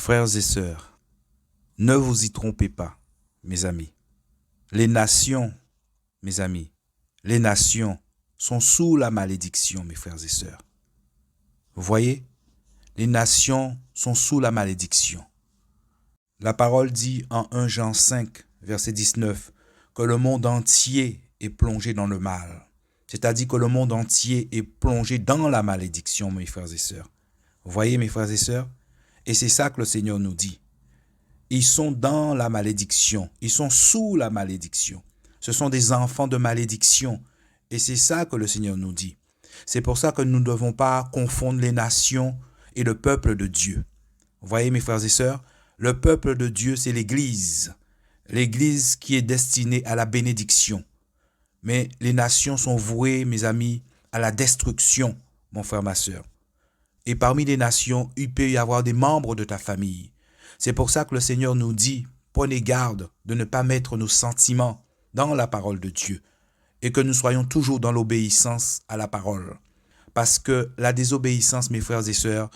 Frères et sœurs, ne vous y trompez pas, mes amis. Les nations, mes amis, les nations sont sous la malédiction, mes frères et sœurs. Vous voyez, les nations sont sous la malédiction. La parole dit en 1 Jean 5, verset 19, que le monde entier est plongé dans le mal. C'est-à-dire que le monde entier est plongé dans la malédiction, mes frères et sœurs. Vous voyez, mes frères et sœurs? Et c'est ça que le Seigneur nous dit. Ils sont dans la malédiction. Ils sont sous la malédiction. Ce sont des enfants de malédiction. Et c'est ça que le Seigneur nous dit. C'est pour ça que nous ne devons pas confondre les nations et le peuple de Dieu. Vous voyez, mes frères et sœurs, le peuple de Dieu, c'est l'Église. L'Église qui est destinée à la bénédiction. Mais les nations sont vouées, mes amis, à la destruction, mon frère, ma sœur. Et parmi les nations, il peut y avoir des membres de ta famille. C'est pour ça que le Seigneur nous dit, prenez garde de ne pas mettre nos sentiments dans la parole de Dieu et que nous soyons toujours dans l'obéissance à la parole. Parce que la désobéissance, mes frères et sœurs,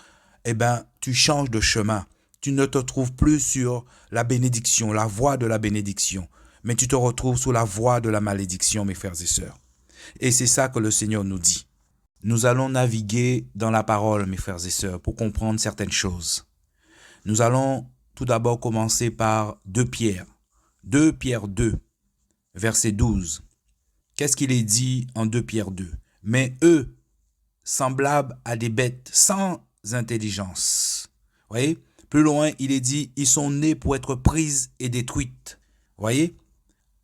tu changes de chemin. Tu ne te trouves plus sur la bénédiction, la voie de la bénédiction, mais tu te retrouves sous la voie de la malédiction, mes frères et sœurs. Et c'est ça que le Seigneur nous dit. Nous allons naviguer dans la parole, mes frères et sœurs, pour comprendre certaines choses. Nous allons tout d'abord commencer par 2 Pierre. 2 Pierre 2, verset 12. Qu'est-ce qu'il est dit en 2 Pierre 2? Mais eux, semblables à des bêtes sans intelligence. Vous voyez? Plus loin, il est dit, ils sont nés pour être prises et détruites. Vous voyez?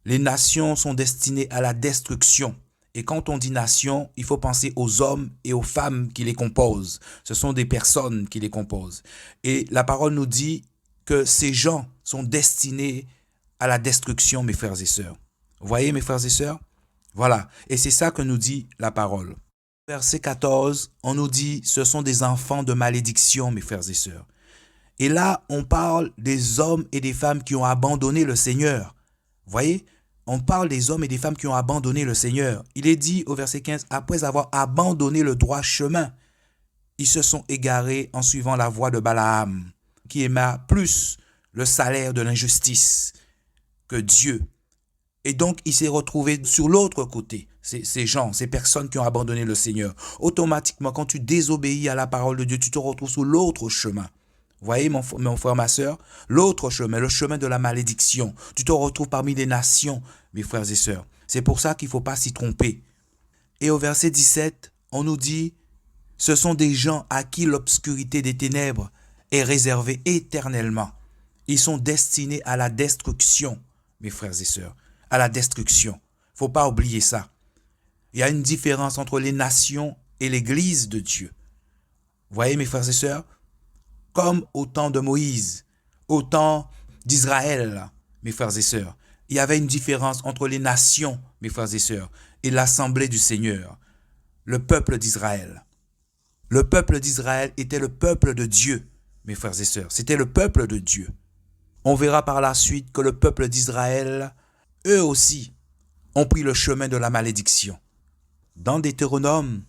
Les nations sont destinées à la destruction. Et quand on dit nation, il faut penser aux hommes et aux femmes qui les composent. Ce sont des personnes qui les composent. Et la parole nous dit que ces gens sont destinés à la destruction, mes frères et sœurs. Vous voyez, mes frères et sœurs? Voilà. Et c'est ça que nous dit la parole. Verset 14, on nous dit, ce sont des enfants de malédiction, mes frères et sœurs. Et là, on parle des hommes et des femmes qui ont abandonné le Seigneur. Vous voyez? On parle des hommes et des femmes qui ont abandonné le Seigneur. Il est dit au verset 15, après avoir abandonné le droit chemin, ils se sont égarés en suivant la voie de Balaam, qui aima plus le salaire de l'injustice que Dieu. Et donc, il s'est retrouvé sur l'autre côté, ces gens, ces personnes qui ont abandonné le Seigneur. Automatiquement, quand tu désobéis à la parole de Dieu, tu te retrouves sur l'autre chemin. Vous voyez, mon frère, ma sœur, l'autre chemin, le chemin de la malédiction. Tu te retrouves parmi les nations, mes frères et sœurs. C'est pour ça qu'il ne faut pas s'y tromper. Et au verset 17, on nous dit, ce sont des gens à qui l'obscurité des ténèbres est réservée éternellement. Ils sont destinés à la destruction, mes frères et sœurs, à la destruction. Il ne faut pas oublier ça. Il y a une différence entre les nations et l'Église de Dieu. Vous voyez, mes frères et sœurs, comme au temps de Moïse, au temps d'Israël, mes frères et sœurs. Il y avait une différence entre les nations, mes frères et sœurs, et l'assemblée du Seigneur, le peuple d'Israël. Le peuple d'Israël était le peuple de Dieu, mes frères et sœurs. C'était le peuple de Dieu. On verra par la suite que le peuple d'Israël, eux aussi, ont pris le chemin de la malédiction. Dans Deutéronome,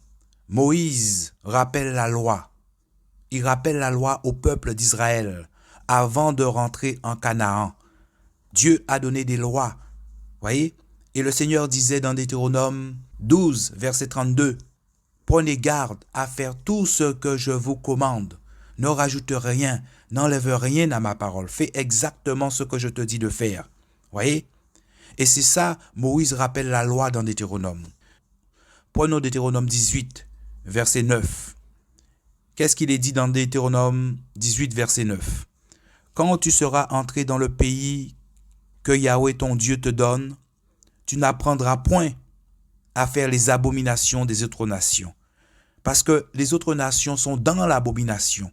Moïse rappelle la loi. Il rappelle la loi au peuple d'Israël avant de rentrer en Canaan. Dieu a donné des lois, voyez? Et le Seigneur disait dans Deutéronome 12, verset 32, « Prenez garde à faire tout ce que je vous commande. Ne rajoute rien, n'enlève rien à ma parole. Fais exactement ce que je te dis de faire. » Voyez? Et c'est ça, Moïse rappelle la loi dans Deutéronome. Prenons Deutéronome 18, verset 9. Qu'est-ce qu'il est dit dans Deutéronome 18, verset 9? « Quand tu seras entré dans le pays que Yahweh ton Dieu te donne, tu n'apprendras point à faire les abominations des autres nations. » Parce que les autres nations sont dans l'abomination.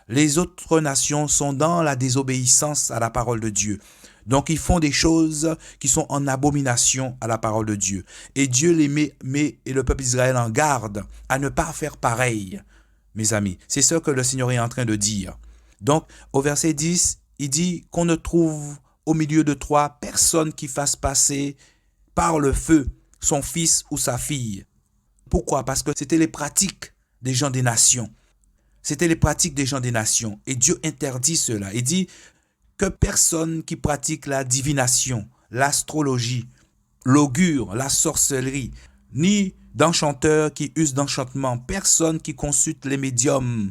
Les autres nations sont dans la désobéissance à la parole de Dieu. Donc, ils font des choses qui sont en abomination à la parole de Dieu. Et Dieu les met et le peuple d'Israël en garde à ne pas faire pareil. Mes amis, c'est ce que le Seigneur est en train de dire. Donc, au verset 10, il dit qu'on ne trouve au milieu de toi personne qui fasse passer par le feu son fils ou sa fille. Pourquoi? Parce que c'était les pratiques des gens des nations. C'était les pratiques des gens des nations. Et Dieu interdit cela. Il dit que personne qui pratique la divination, l'astrologie, l'augure, la sorcellerie, ni d'enchanteurs qui usent d'enchantement, personne qui consulte les médiums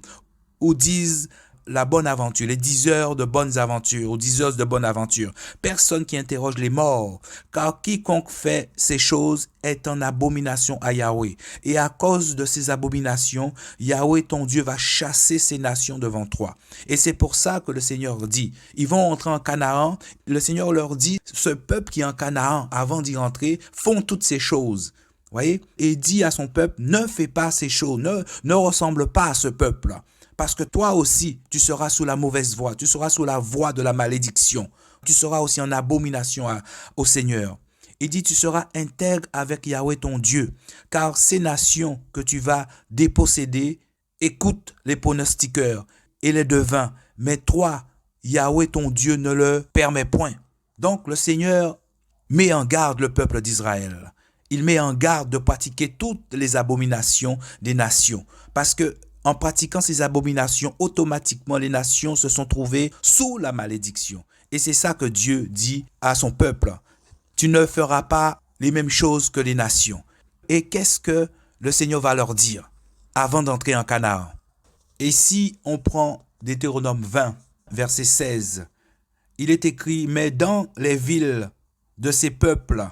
ou disent la bonne aventure, les diseurs de bonnes aventures ou diseuses de bonnes aventures, personne qui interroge les morts, car quiconque fait ces choses est en abomination à Yahweh. Et à cause de ces abominations, Yahweh ton Dieu va chasser ces nations devant toi. Et c'est pour ça que le Seigneur dit, ils vont entrer en Canaan, le Seigneur leur dit, ce peuple qui est en Canaan, avant d'y rentrer, font toutes ces choses. Voyez? Et dit à son peuple, ne fais pas ces choses, ne ressemble pas à ce peuple-là. Parce que toi aussi, tu seras sous la mauvaise voie, tu seras sous la voie de la malédiction. Tu seras aussi en abomination au Seigneur. Il dit, tu seras intègre avec Yahweh ton Dieu, car ces nations que tu vas déposséder écoutent les pronostiqueurs et les devins, mais toi, Yahweh ton Dieu, ne le permet point. Donc le Seigneur met en garde le peuple d'Israël. Il met en garde de pratiquer toutes les abominations des nations, parce que en pratiquant ces abominations, automatiquement les nations se sont trouvées sous la malédiction. Et c'est ça que Dieu dit à son peuple. Tu ne feras pas les mêmes choses que les nations. Et qu'est-ce que le Seigneur va leur dire avant d'entrer en Canaan? Et si on prend Deutéronome 20, verset 16, il est écrit, mais dans les villes de ces peuples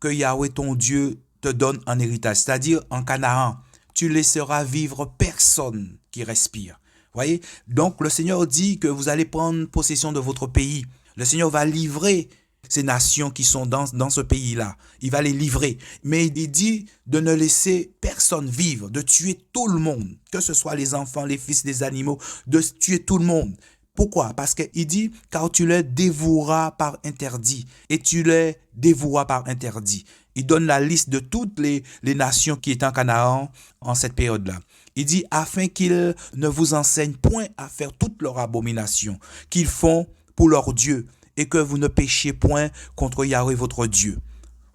que Yahweh ton Dieu te donne en héritage, c'est-à-dire en Canaan, tu laisseras vivre personne qui respire. Voyez? Donc le Seigneur dit que vous allez prendre possession de votre pays. Le Seigneur va livrer ces nations qui sont dans ce pays-là. Il va les livrer. Mais il dit de ne laisser personne vivre, de tuer tout le monde, que ce soit les enfants, les fils des animaux, de tuer tout le monde. Pourquoi? Parce qu'il dit, car tu les dévoueras par interdit, et tu les dévoueras par interdit. Il donne la liste de toutes les nations qui étaient en Canaan en cette période-là. Il dit, afin qu'ils ne vous enseignent point à faire toutes leurs abominations qu'ils font pour leur Dieu, et que vous ne péchiez point contre Yahweh votre Dieu.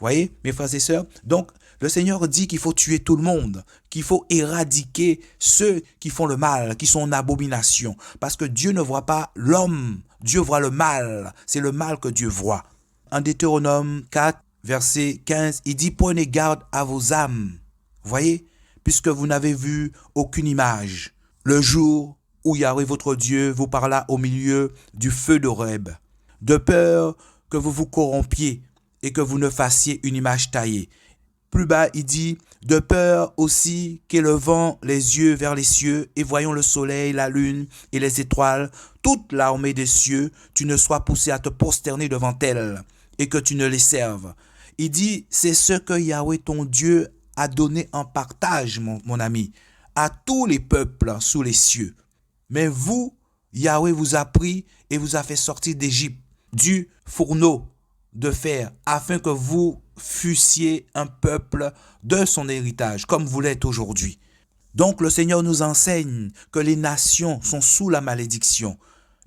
Voyez, mes frères et sœurs? Donc, le Seigneur dit qu'il faut tuer tout le monde, qu'il faut éradiquer ceux qui font le mal, qui sont en abomination. Parce que Dieu ne voit pas l'homme, Dieu voit le mal. C'est le mal que Dieu voit. En Deutéronome 4, verset 15, il dit, prenez garde à vos âmes. Voyez, puisque vous n'avez vu aucune image. Le jour où Yahweh votre Dieu vous parla au milieu du feu d'Horeb, de peur que vous vous corrompiez et que vous ne fassiez une image taillée. Plus bas, il dit, de peur aussi qu'élevant les yeux vers les cieux et voyant le soleil, la lune et les étoiles, toute l'armée des cieux, tu ne sois poussé à te prosterner devant elles et que tu ne les serves. Il dit, c'est ce que Yahweh ton Dieu a donné en partage, mon ami, à tous les peuples sous les cieux. Mais vous, Yahweh vous a pris et vous a fait sortir d'Égypte, du fourneau de fer, afin que vous fussiez un peuple de son héritage, comme vous l'êtes aujourd'hui. Donc le Seigneur nous enseigne que les nations sont sous la malédiction.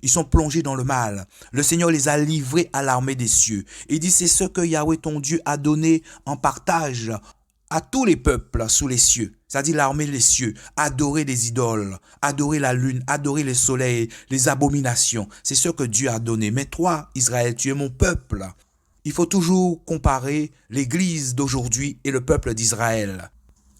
Ils sont plongés dans le mal. Le Seigneur les a livrés à l'armée des cieux. Il dit, c'est ce que Yahweh ton Dieu a donné en partage à tous les peuples sous les cieux, c'est-à-dire l'armée des cieux, adorer les idoles, adorer la lune, adorer le soleil, les abominations. C'est ce que Dieu a donné. Mais toi, Israël, tu es mon peuple. Il faut toujours comparer l'Église d'aujourd'hui et le peuple d'Israël.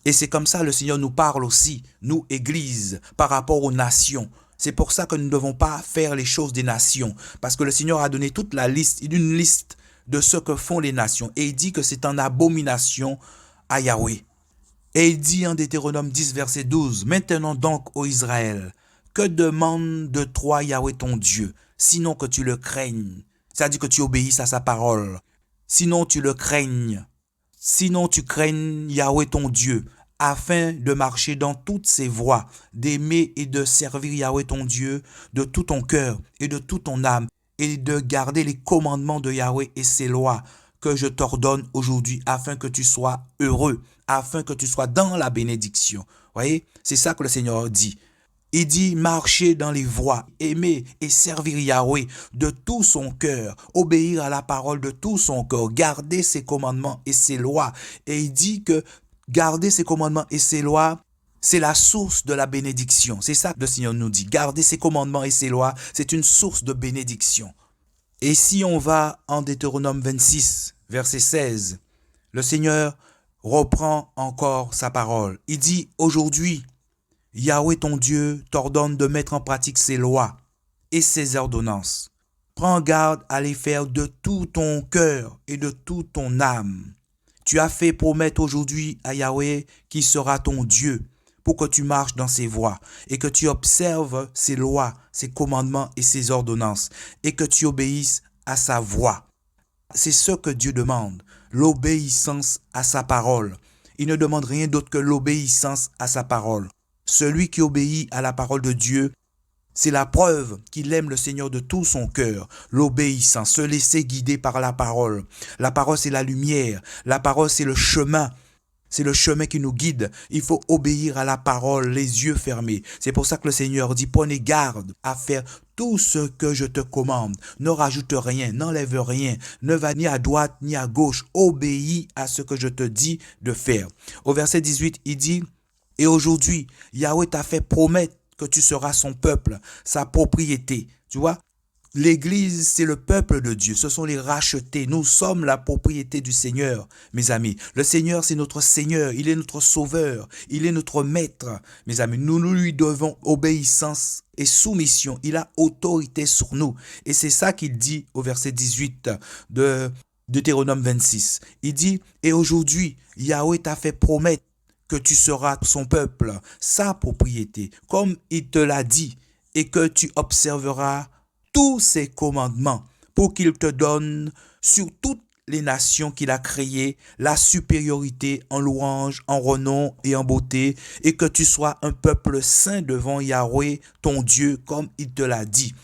Et c'est comme ça que le Seigneur nous parle aussi, nous, Église, par rapport aux nations. C'est pour ça que nous ne devons pas faire les choses des nations. Parce que le Seigneur a donné toute la liste, une liste de ce que font les nations. Et il dit que c'est en abomination à Yahweh. Et il dit en Deutéronome 10, verset 12, maintenant donc, ô Israël, que demande de toi Yahweh ton Dieu, sinon que tu le craignes, c'est-à-dire que tu obéisses à sa parole, sinon tu le craignes, sinon tu craignes Yahweh ton Dieu, afin de marcher dans toutes ses voies, d'aimer et de servir Yahweh ton Dieu de tout ton cœur et de toute ton âme, et de garder les commandements de Yahweh et ses lois, que je t'ordonne aujourd'hui afin que tu sois heureux, afin que tu sois dans la bénédiction. Voyez, c'est ça que le Seigneur dit. Il dit marcher dans les voies, aimer et servir Yahweh de tout son cœur, obéir à la parole de tout son cœur, garder ses commandements et ses lois. Et il dit que garder ses commandements et ses lois, c'est la source de la bénédiction. C'est ça que le Seigneur nous dit. Garder ses commandements et ses lois, c'est une source de bénédiction. Et si on va en Deutéronome 26, verset 16, le Seigneur reprend encore sa parole. Il dit, aujourd'hui, Yahweh ton Dieu t'ordonne de mettre en pratique ses lois et ses ordonnances. Prends garde à les faire de tout ton cœur et de toute ton âme. Tu as fait promettre aujourd'hui à Yahweh qui sera ton Dieu pour que tu marches dans ses voies et que tu observes ses lois, ses commandements et ses ordonnances et que tu obéisses à sa voix. C'est ce que Dieu demande, l'obéissance à sa parole. Il ne demande rien d'autre que l'obéissance à sa parole. Celui qui obéit à la parole de Dieu, c'est la preuve qu'il aime le Seigneur de tout son cœur. L'obéissance, se laisser guider par la parole. La parole, c'est la lumière. La parole, c'est le chemin. C'est le chemin qui nous guide. Il faut obéir à la parole, les yeux fermés. C'est pour ça que le Seigneur dit, prenez garde à faire tout ce que je te commande. Ne rajoute rien, n'enlève rien. Ne va ni à droite ni à gauche. Obéis à ce que je te dis de faire. Au verset 18, il dit, et aujourd'hui, Yahweh t'a fait promettre que tu seras son peuple, sa propriété. Tu vois, l'Église, c'est le peuple de Dieu. Ce sont les rachetés. Nous sommes la propriété du Seigneur, mes amis. Le Seigneur, c'est notre Seigneur. Il est notre Sauveur. Il est notre Maître, mes amis. Nous lui devons obéissance et soumission. Il a autorité sur nous. Et c'est ça qu'il dit au verset 18 de Deutéronome 26. Il dit, et aujourd'hui, Yahweh t'a fait promettre que tu seras son peuple, sa propriété, comme il te l'a dit, et que tu observeras tous ses commandements pour qu'il te donne sur toutes les nations qu'il a créées la supériorité en louange, en renom et en beauté, et que tu sois un peuple saint devant Yahweh, ton Dieu, comme il te l'a dit.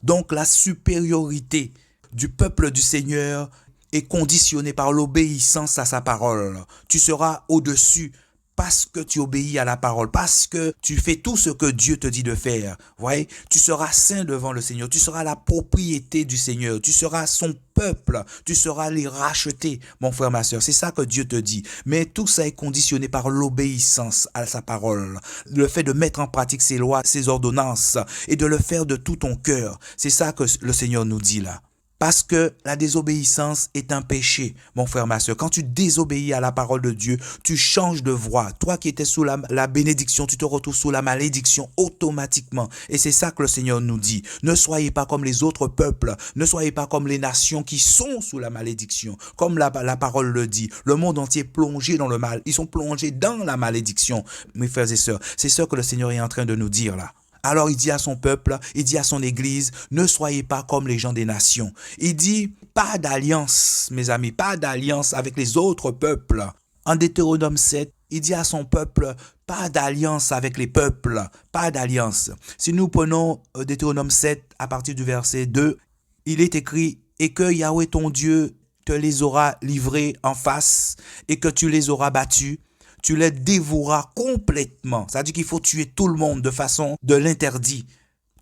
Donc la supériorité du peuple du Seigneur est conditionnée par l'obéissance à sa parole. Tu seras au-dessus parce que tu obéis à la parole, parce que tu fais tout ce que Dieu te dit de faire. Voyez, tu seras saint devant le Seigneur, tu seras la propriété du Seigneur, tu seras son peuple, tu seras les rachetés, mon frère, ma soeur. C'est ça que Dieu te dit. Mais tout ça est conditionné par l'obéissance à sa parole, le fait de mettre en pratique ses lois, ses ordonnances et de le faire de tout ton cœur. C'est ça que le Seigneur nous dit là. Parce que la désobéissance est un péché, mon frère, ma soeur. Quand tu désobéis à la parole de Dieu, tu changes de voie. Toi qui étais sous la bénédiction, tu te retrouves sous la malédiction automatiquement. Et c'est ça que le Seigneur nous dit. Ne soyez pas comme les autres peuples. Ne soyez pas comme les nations qui sont sous la malédiction. Comme la parole le dit. Le monde entier est plongé dans le mal. Ils sont plongés dans la malédiction, mes frères et sœurs. C'est ce que le Seigneur est en train de nous dire là. Alors il dit à son peuple, il dit à son église, ne soyez pas comme les gens des nations. Il dit, pas d'alliance, mes amis, pas d'alliance avec les autres peuples. En Deutéronome 7, il dit à son peuple, pas d'alliance avec les peuples, pas d'alliance. Si nous prenons Deutéronome 7 à partir du verset 2, il est écrit, et que Yahweh ton Dieu te les aura livrés en face, et que tu les auras battus, tu les dévoueras complètement. C'est-à-dire qu'il faut tuer tout le monde de façon de l'interdit.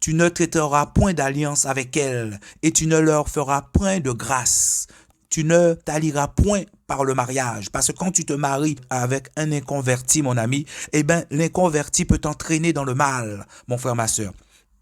Tu ne traiteras point d'alliance avec elles et tu ne leur feras point de grâce. Tu ne t'allieras point par le mariage. Parce que quand tu te maries avec un inconverti, mon ami, eh bien, l'inconverti peut t'entraîner dans le mal, mon frère, ma soeur.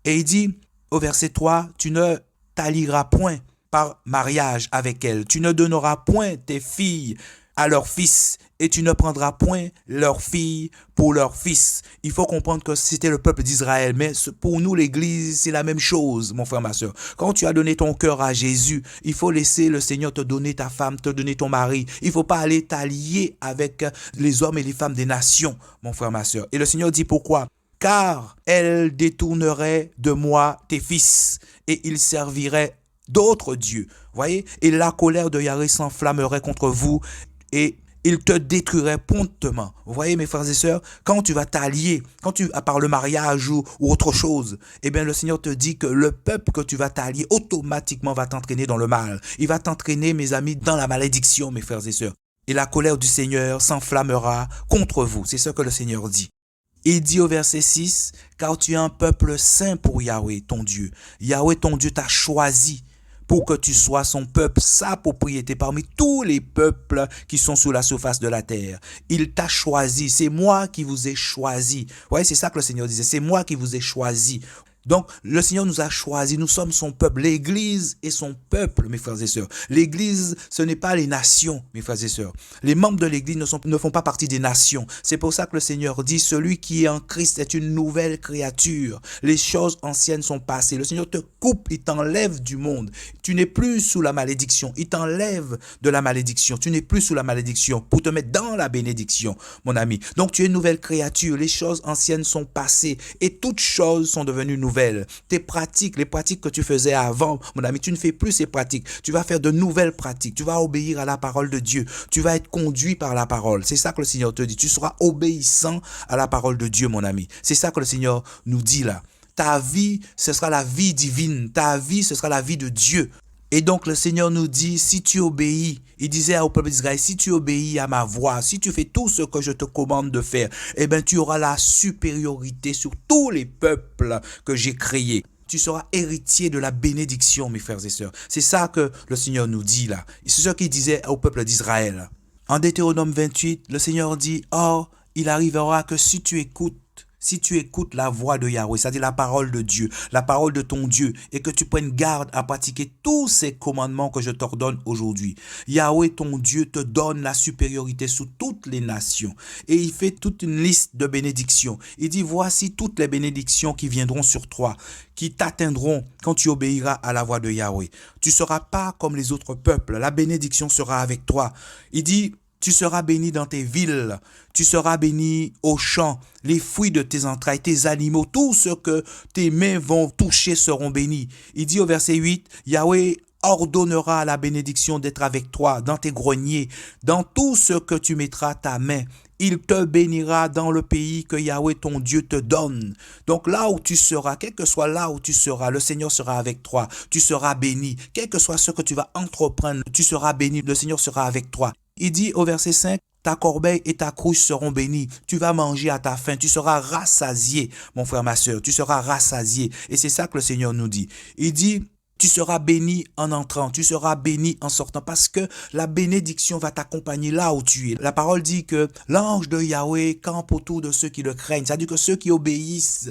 Et il dit au verset 3, tu ne t'allieras point par mariage avec elles. Tu ne donneras point tes filles à leurs fils, et tu ne prendras point leurs filles pour leurs fils. Il faut comprendre que c'était le peuple d'Israël, mais pour nous, l'Église, c'est la même chose, mon frère, ma soeur. Quand tu as donné ton cœur à Jésus, il faut laisser le Seigneur te donner ta femme, te donner ton mari. Il ne faut pas aller t'allier avec les hommes et les femmes des nations, mon frère, ma soeur. Et le Seigneur dit pourquoi? Car elle détournerait de moi tes fils, et ils serviraient d'autres dieux. Voyez? Et la colère de Yahweh s'enflammerait contre vous, et il te détruirait promptement. Vous voyez, mes frères et sœurs, quand tu vas t'allier, par le mariage ou autre chose, eh bien, le Seigneur te dit que le peuple que tu vas t'allier automatiquement va t'entraîner dans le mal. Il va t'entraîner, mes amis, dans la malédiction, mes frères et sœurs. Et la colère du Seigneur s'enflammera contre vous. C'est ce que le Seigneur dit. Il dit au verset 6, car tu es un peuple saint pour Yahweh, ton Dieu. Yahweh, ton Dieu, t'a choisi pour que tu sois son peuple, sa propriété parmi tous les peuples qui sont sur la surface de la terre. Il t'a choisi, c'est moi qui vous ai choisi. Ouais, c'est ça que le Seigneur disait, c'est moi qui vous ai choisi. Donc, le Seigneur nous a choisis, nous sommes son peuple. L'Église est son peuple, mes frères et sœurs. L'Église, ce n'est pas les nations, mes frères et sœurs. Les membres de l'Église ne font pas partie des nations. C'est pour ça que le Seigneur dit, celui qui est en Christ est une nouvelle créature. Les choses anciennes sont passées. Le Seigneur te coupe, il t'enlève du monde. Tu n'es plus sous la malédiction. Il t'enlève de la malédiction. Tu n'es plus sous la malédiction pour te mettre dans la bénédiction, mon ami. Donc, tu es une nouvelle créature. Les choses anciennes sont passées et toutes choses sont devenues nouvelles. Tes pratiques, les pratiques que tu faisais avant, mon ami, tu ne fais plus ces pratiques. Tu vas faire de nouvelles pratiques. Tu vas obéir à la parole de Dieu. Tu vas être conduit par la parole. C'est ça que le Seigneur te dit. Tu seras obéissant à la parole de Dieu, mon ami. C'est ça que le Seigneur nous dit là. Ta vie, ce sera la vie divine. Ta vie, ce sera la vie de Dieu. Et donc le Seigneur nous dit, si tu obéis, il disait au peuple d'Israël, si tu obéis à ma voix, si tu fais tout ce que je te commande de faire, eh bien tu auras la supériorité sur tous les peuples que j'ai créés. Tu seras héritier de la bénédiction, mes frères et sœurs. C'est ça que le Seigneur nous dit là. C'est ce qu'il disait au peuple d'Israël. En Deutéronome 28, le Seigneur dit, or, il arrivera que si tu écoutes la voix de Yahweh, c'est-à-dire la parole de Dieu, la parole de ton Dieu, et que tu prennes garde à pratiquer tous ces commandements que je t'ordonne aujourd'hui. Yahweh, ton Dieu, te donne la supériorité sur toutes les nations. Et il fait toute une liste de bénédictions. Il dit, voici toutes les bénédictions qui viendront sur toi, qui t'atteindront quand tu obéiras à la voix de Yahweh. Tu ne seras pas comme les autres peuples. La bénédiction sera avec toi. Il dit, tu seras béni dans tes villes, tu seras béni aux champs, les fruits de tes entrailles, tes animaux, tout ce que tes mains vont toucher seront bénis. Il dit au verset 8, Yahweh ordonnera la bénédiction d'être avec toi dans tes greniers, dans tout ce que tu mettras ta main. Il te bénira dans le pays que Yahweh ton Dieu te donne. Donc là où tu seras, quel que soit là où tu seras, le Seigneur sera avec toi. Tu seras béni. Quel que soit ce que tu vas entreprendre, tu seras béni. Le Seigneur sera avec toi. Il dit au verset 5, ta corbeille et ta cruche seront bénies. Tu vas manger à ta faim. Tu seras rassasié, mon frère, ma soeur. Tu seras rassasié. Et c'est ça que le Seigneur nous dit. Il dit, tu seras béni en entrant, tu seras béni en sortant, parce que la bénédiction va t'accompagner là où tu es. La parole dit que l'ange de Yahweh campe autour de ceux qui le craignent. C'est-à-dire que ceux qui obéissent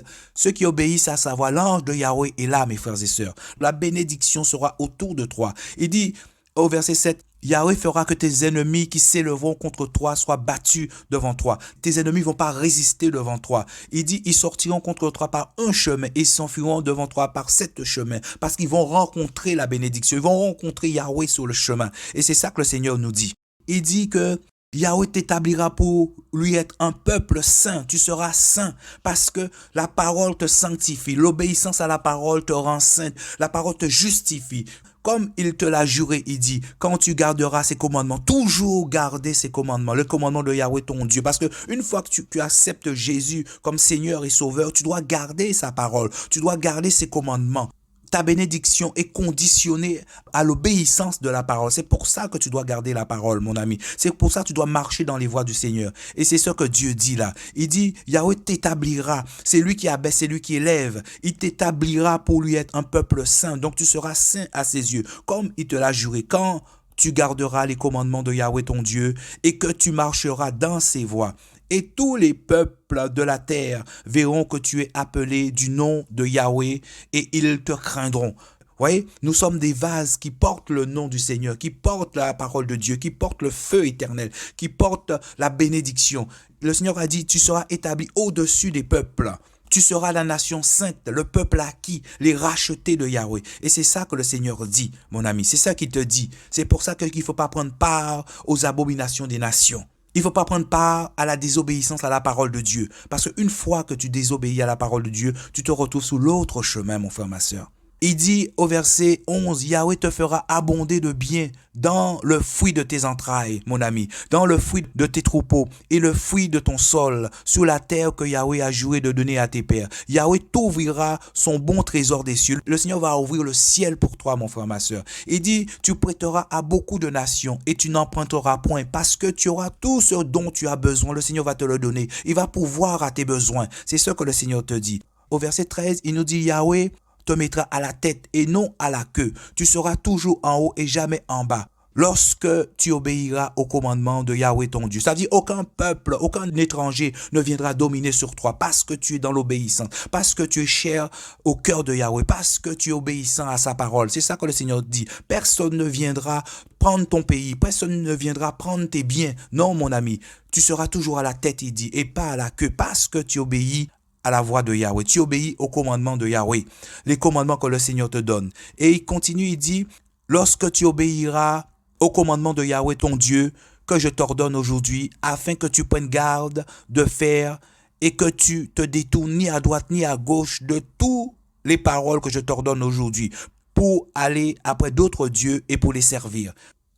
à sa voix, l'ange de Yahweh est là, mes frères et sœurs. La bénédiction sera autour de toi. Il dit au verset 7, Yahweh fera que tes ennemis qui s'élèveront contre toi soient battus devant toi. Tes ennemis ne vont pas résister devant toi. Il dit, ils sortiront contre toi par un chemin et s'enfuiront devant toi par 7 chemins. Parce qu'ils vont rencontrer la bénédiction. Ils vont rencontrer Yahweh sur le chemin. Et c'est ça que le Seigneur nous dit. Il dit que Yahweh t'établira pour lui être un peuple saint. Tu seras saint parce que la parole te sanctifie. L'obéissance à la parole te rend saint. La parole te justifie. Comme il te l'a juré, il dit, quand tu garderas ses commandements, toujours garder ses commandements, le commandement de Yahweh ton Dieu. Parce que une fois que tu acceptes Jésus comme Seigneur et Sauveur, tu dois garder sa parole, tu dois garder ses commandements. Ta bénédiction est conditionnée à l'obéissance de la parole. C'est pour ça que tu dois garder la parole, mon ami. C'est pour ça que tu dois marcher dans les voies du Seigneur. Et c'est ce que Dieu dit là. Il dit, Yahweh t'établira. C'est lui qui abaisse, c'est lui qui élève. Il t'établira pour lui être un peuple saint. Donc tu seras saint à ses yeux, comme il te l'a juré. Quand tu garderas les commandements de Yahweh ton Dieu et que tu marcheras dans ses voies. Et tous les peuples de la terre verront que tu es appelé du nom de Yahweh et ils te craindront. Voyez, nous sommes des vases qui portent le nom du Seigneur, qui portent la parole de Dieu, qui portent le feu éternel, qui portent la bénédiction. Le Seigneur a dit, tu seras établi au-dessus des peuples. Tu seras la nation sainte, le peuple acquis, les rachetés de Yahweh. Et c'est ça que le Seigneur dit, mon ami. C'est ça qu'il te dit. C'est pour ça qu'il ne faut pas prendre part aux abominations des nations. Il ne faut pas prendre part à la désobéissance à la parole de Dieu. Parce qu'une fois que tu désobéis à la parole de Dieu, tu te retrouves sous l'autre chemin, mon frère, ma soeur. Il dit au verset 11, Yahweh te fera abonder de bien dans le fruit de tes entrailles, mon ami, dans le fruit de tes troupeaux et le fruit de ton sol, sur la terre que Yahweh a juré de donner à tes pères. Yahweh t'ouvrira son bon trésor des cieux. Le Seigneur va ouvrir le ciel pour toi, mon frère, ma soeur. Il dit, tu prêteras à beaucoup de nations et tu n'emprunteras point parce que tu auras tout ce dont tu as besoin. Le Seigneur va te le donner. Il va pourvoir à tes besoins. C'est ce que le Seigneur te dit. Au verset 13, il nous dit, Yahweh te mettra à la tête et non à la queue. Tu seras toujours en haut et jamais en bas. Lorsque tu obéiras au commandement de Yahweh ton Dieu. C'est-à-dire aucun peuple, aucun étranger ne viendra dominer sur toi parce que tu es dans l'obéissance, parce que tu es cher au cœur de Yahweh, parce que tu es obéissant à sa parole. C'est ça que le Seigneur dit. Personne ne viendra prendre ton pays, personne ne viendra prendre tes biens. Non, mon ami, tu seras toujours à la tête, il dit, et pas à la queue, parce que tu obéis à la voix de Yahweh. Tu obéis au commandement de Yahweh, les commandements que le Seigneur te donne. Et il continue, il dit, lorsque tu obéiras au commandement de Yahweh ton Dieu que je t'ordonne aujourd'hui, afin que tu prennes garde de faire et que tu te détournes ni à droite ni à gauche de toutes les paroles que je t'ordonne aujourd'hui pour aller après d'autres dieux et pour les servir.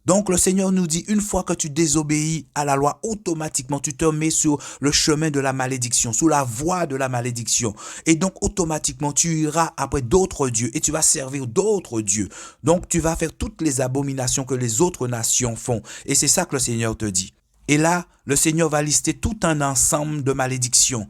Donc le Seigneur nous dit, une fois que tu désobéis à la loi, automatiquement tu te mets sur le chemin de la malédiction, sous la voie de la malédiction. Et donc automatiquement tu iras après d'autres dieux et tu vas servir d'autres dieux. Donc tu vas faire toutes les abominations que les autres nations font. Et c'est ça que le Seigneur te dit. Et là, le Seigneur va lister tout un ensemble de malédictions,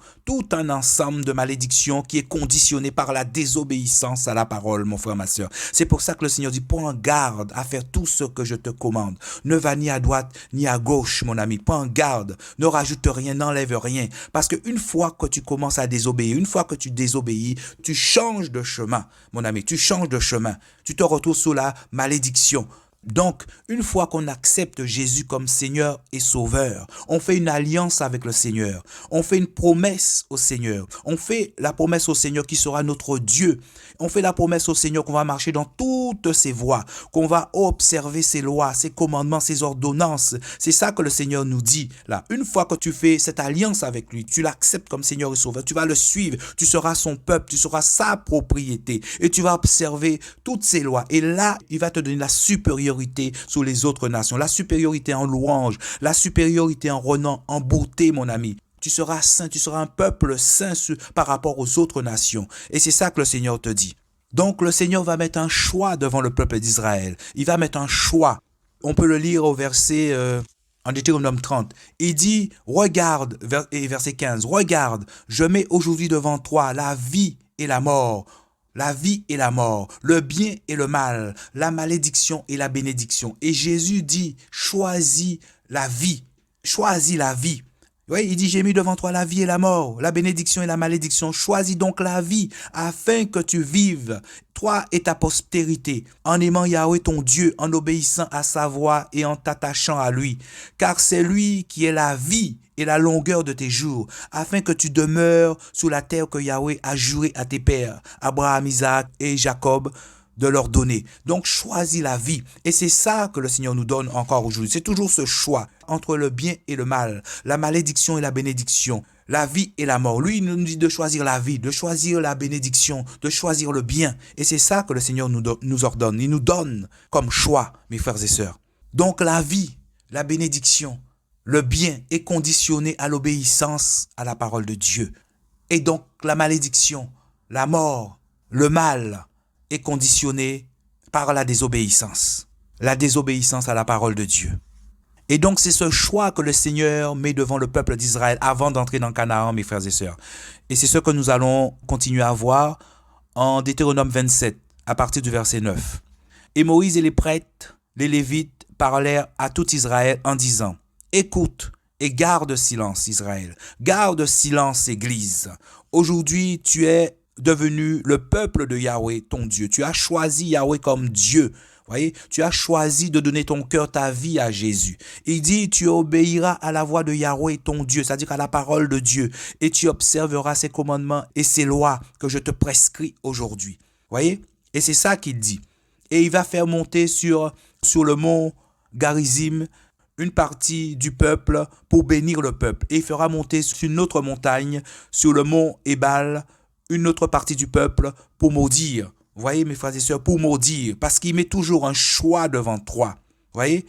qui est conditionné par la désobéissance à la parole, mon frère, ma soeur. C'est pour ça que le Seigneur dit, prends garde à faire tout ce que je te commande. Ne va ni à droite ni à gauche, mon ami. Prends garde, ne rajoute rien, n'enlève rien. Parce qu'une fois que tu commences à désobéir, une fois que tu désobéis, tu changes de chemin, mon ami. Tu changes de chemin. Tu te retrouves sous la malédiction. Donc, une fois qu'on accepte Jésus comme Seigneur et Sauveur, on fait une alliance avec le Seigneur, on fait une promesse au Seigneur, on fait la promesse au Seigneur qui sera notre Dieu, on fait la promesse au Seigneur qu'on va marcher dans toutes ses voies, qu'on va observer ses lois, ses commandements, ses ordonnances. C'est ça que le Seigneur nous dit là. Une fois que tu fais cette alliance avec lui, tu l'acceptes comme Seigneur et Sauveur, tu vas le suivre, tu seras son peuple, tu seras sa propriété et tu vas observer toutes ses lois. Et là, il va te donner la supériorité sur les autres nations, la supériorité en louange, la supériorité en renom, en beauté, mon ami. Tu seras saint, tu seras un peuple saint par rapport aux autres nations. Et c'est ça que le Seigneur te dit. Donc le Seigneur va mettre un choix devant le peuple d'Israël. Il va mettre un choix. On peut le lire au verset en Deutéronome 30. Il dit, regarde, verset 15, regarde, je mets aujourd'hui devant toi la vie et la mort. La vie et la mort, le bien et le mal, la malédiction et la bénédiction. Et Jésus dit, choisis la vie. Choisis la vie. Oui, il dit, j'ai mis devant toi la vie et la mort, la bénédiction et la malédiction. Choisis donc la vie afin que tu vives, toi et ta postérité, en aimant Yahweh ton Dieu, en obéissant à sa voix et en t'attachant à lui. Car c'est lui qui est la vie et la longueur de tes jours, afin que tu demeures sur la terre que Yahweh a juré à tes pères, Abraham, Isaac et Jacob, de leur donner. Donc choisis la vie. Et c'est ça que le Seigneur nous donne encore aujourd'hui. C'est toujours ce choix entre le bien et le mal, la malédiction et la bénédiction, la vie et la mort. Lui, il nous dit de choisir la vie, de choisir la bénédiction, de choisir le bien. Et c'est ça que le Seigneur nous ordonne. Il nous donne comme choix, mes frères et sœurs. Donc la vie, la bénédiction, le bien est conditionné à l'obéissance à la parole de Dieu. Et donc la malédiction, la mort, le mal est conditionné par la désobéissance à la parole de Dieu. Et donc c'est ce choix que le Seigneur met devant le peuple d'Israël avant d'entrer dans Canaan, mes frères et sœurs. Et c'est ce que nous allons continuer à voir en Deutéronome 27, à partir du verset 9. Et Moïse et les prêtres, les Lévites, parlèrent à tout Israël en disant, « Écoute et garde silence, Israël. Garde silence, Église. Aujourd'hui, tu es devenu le peuple de Yahweh, ton Dieu. Tu as choisi Yahweh comme Dieu. Voyez, tu as choisi de donner ton cœur, ta vie à Jésus. Il dit, tu obéiras à la voix de Yahweh, ton Dieu, c'est-à-dire à la parole de Dieu, et tu observeras ses commandements et ses lois que je te prescris aujourd'hui. Voyez, et c'est ça qu'il dit. Et il va faire monter sur le mont Garizim une partie du peuple pour bénir le peuple. Et il fera monter sur une autre montagne, sur le mont Ébal, une autre partie du peuple pour maudire. Vous voyez, mes frères et sœurs, pour maudire, parce qu'il met toujours un choix devant toi. Vous voyez?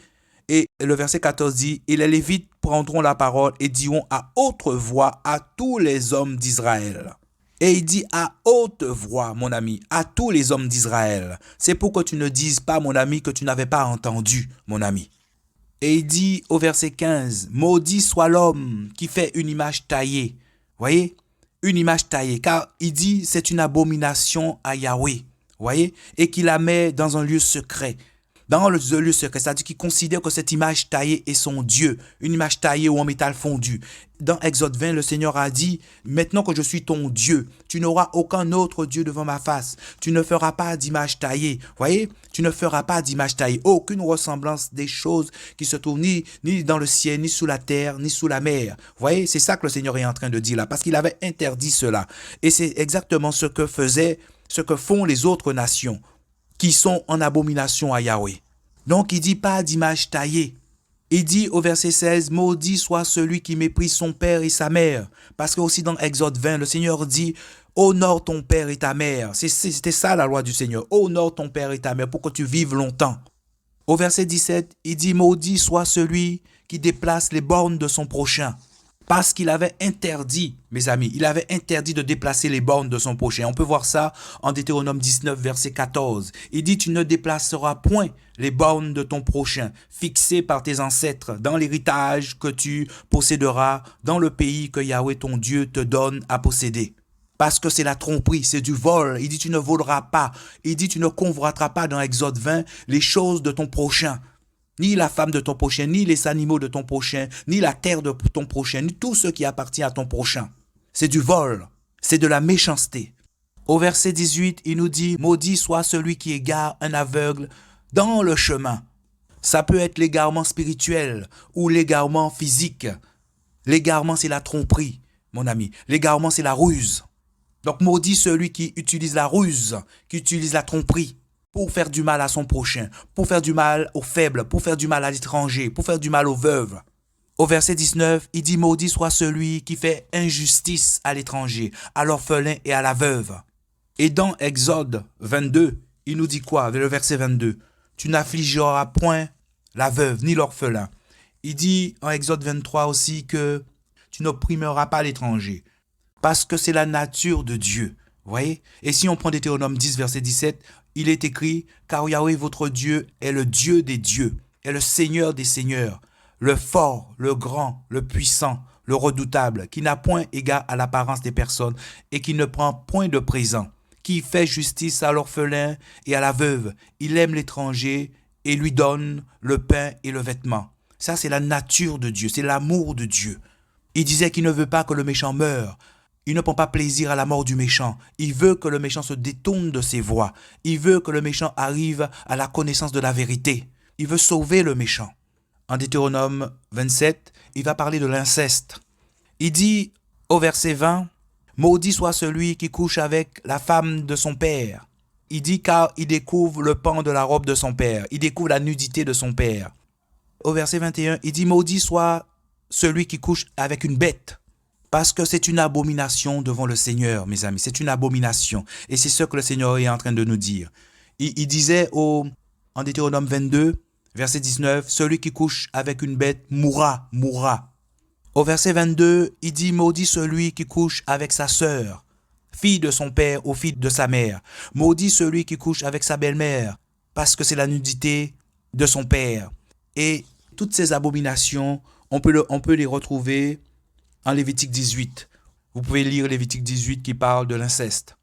Et le verset 14 dit, « Et les Lévites prendront la parole et diront à haute voix à tous les hommes d'Israël. » Et il dit à haute voix, mon ami, à tous les hommes d'Israël. C'est pour que tu ne dises pas, mon ami, que tu n'avais pas entendu, mon ami. Et il dit au verset 15, « Maudit soit l'homme qui fait une image taillée. » Vous voyez? une image taillée, car il dit c'est une abomination à Yahweh, voyez, et qu'il la met dans un lieu secret. Dans le lieu secret, c'est-à-dire qu'il considère que cette image taillée est son Dieu, une image taillée ou en métal fondu. Dans Exode 20, le Seigneur a dit, maintenant que je suis ton Dieu, tu n'auras aucun autre Dieu devant ma face. Tu ne feras pas d'image taillée. Voyez, tu ne feras pas d'image taillée. Aucune ressemblance des choses qui se trouvent ni dans le ciel, ni sous la terre, ni sous la mer. Voyez, c'est ça que le Seigneur est en train de dire là, parce qu'il avait interdit cela. Et c'est exactement ce que font les autres nations qui sont en abomination à Yahweh. Donc il dit pas d'image taillée. Il dit au verset 16, maudit soit celui qui méprise son père et sa mère. Parce que aussi dans Exode 20, le Seigneur dit, honore ton père et ta mère. C'était ça la loi du Seigneur. Honore ton père et ta mère pour que tu vives longtemps. Au verset 17, il dit, maudit soit celui qui déplace les bornes de son prochain. Parce qu'il avait interdit, mes amis, il avait interdit de déplacer les bornes de son prochain. On peut voir ça en Deutéronome 19, verset 14. Il dit, tu ne déplaceras point les bornes de ton prochain, fixées par tes ancêtres, dans l'héritage que tu posséderas dans le pays que Yahweh ton Dieu te donne à posséder. Parce que c'est la tromperie, c'est du vol. Il dit, tu ne voleras pas. Il dit, tu ne convoiteras pas dans Exode 20 les choses de ton prochain. Ni la femme de ton prochain, ni les animaux de ton prochain, ni la terre de ton prochain, ni tout ce qui appartient à ton prochain. C'est du vol, c'est de la méchanceté. Au verset 18, il nous dit, maudit soit celui qui égare un aveugle dans le chemin. Ça peut être l'égarement spirituel ou l'égarement physique. L'égarement, c'est la tromperie, mon ami. L'égarement, c'est la ruse. Donc maudit celui qui utilise la ruse, qui utilise la tromperie, pour faire du mal à son prochain, pour faire du mal aux faibles, pour faire du mal à l'étranger, pour faire du mal aux veuves. Au verset 19, il dit, maudit soit celui qui fait injustice à l'étranger, à l'orphelin et à la veuve. Et dans Exode 22, il nous dit quoi, le verset 22, tu n'affligeras point la veuve ni l'orphelin. Il dit en Exode 23 aussi que tu n'opprimeras pas l'étranger, parce que c'est la nature de Dieu. Voyez? Et si on prend Deutéronome 10, verset 17, il est écrit, car Yahweh votre Dieu est le Dieu des dieux, est le Seigneur des seigneurs, le fort, le grand, le puissant, le redoutable, qui n'a point égard à l'apparence des personnes et qui ne prend point de présent, qui fait justice à l'orphelin et à la veuve. Il aime l'étranger et lui donne le pain et le vêtement. Ça, c'est la nature de Dieu, c'est l'amour de Dieu. Il disait qu'il ne veut pas que le méchant meure. Il ne prend pas plaisir à la mort du méchant. Il veut que le méchant se détourne de ses voies. Il veut que le méchant arrive à la connaissance de la vérité. Il veut sauver le méchant. En Deutéronome 27, il va parler de l'inceste. Il dit au verset 20, « Maudit soit celui qui couche avec la femme de son père. » Il dit car il découvre le pan de la robe de son père. Il découvre la nudité de son père. Au verset 21, il dit « Maudit soit celui qui couche avec une bête. » Parce que c'est une abomination devant le Seigneur, mes amis. C'est une abomination. Et c'est ce que le Seigneur est en train de nous dire. Il disait en Deutéronome 22, verset 19, « Celui qui couche avec une bête mourra. » Au verset 22, il dit « Maudit celui qui couche avec sa sœur, fille de son père ou fille de sa mère. Maudit celui qui couche avec sa belle-mère, parce que c'est la nudité de son père. » Et toutes ces abominations, on peut les retrouver en Lévitique 18. Vous pouvez lire Lévitique 18 qui parle de l'inceste.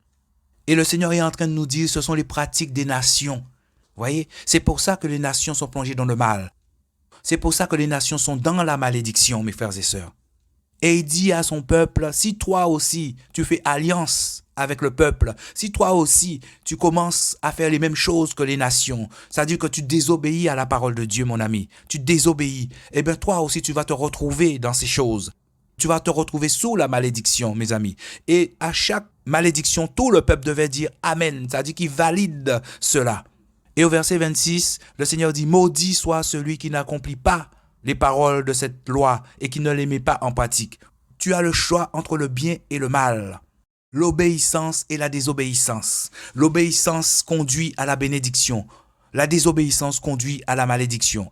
Et le Seigneur est en train de nous dire, ce sont les pratiques des nations. Voyez, c'est pour ça que les nations sont plongées dans le mal. C'est pour ça que les nations sont dans la malédiction, mes frères et sœurs. Et il dit à son peuple, si toi aussi tu fais alliance avec le peuple, si toi aussi tu commences à faire les mêmes choses que les nations, c'est-à-dire que tu désobéis à la parole de Dieu, mon ami, tu désobéis, eh bien toi aussi tu vas te retrouver dans ces choses. Tu vas te retrouver sous la malédiction, mes amis. Et à chaque malédiction, tout le peuple devait dire Amen, c'est-à-dire qu'il valide cela. Et au verset 26, le Seigneur dit, maudit soit celui qui n'accomplit pas les paroles de cette loi et qui ne les met pas en pratique. Tu as le choix entre le bien et le mal, l'obéissance et la désobéissance. L'obéissance conduit à la bénédiction, la désobéissance conduit à la malédiction.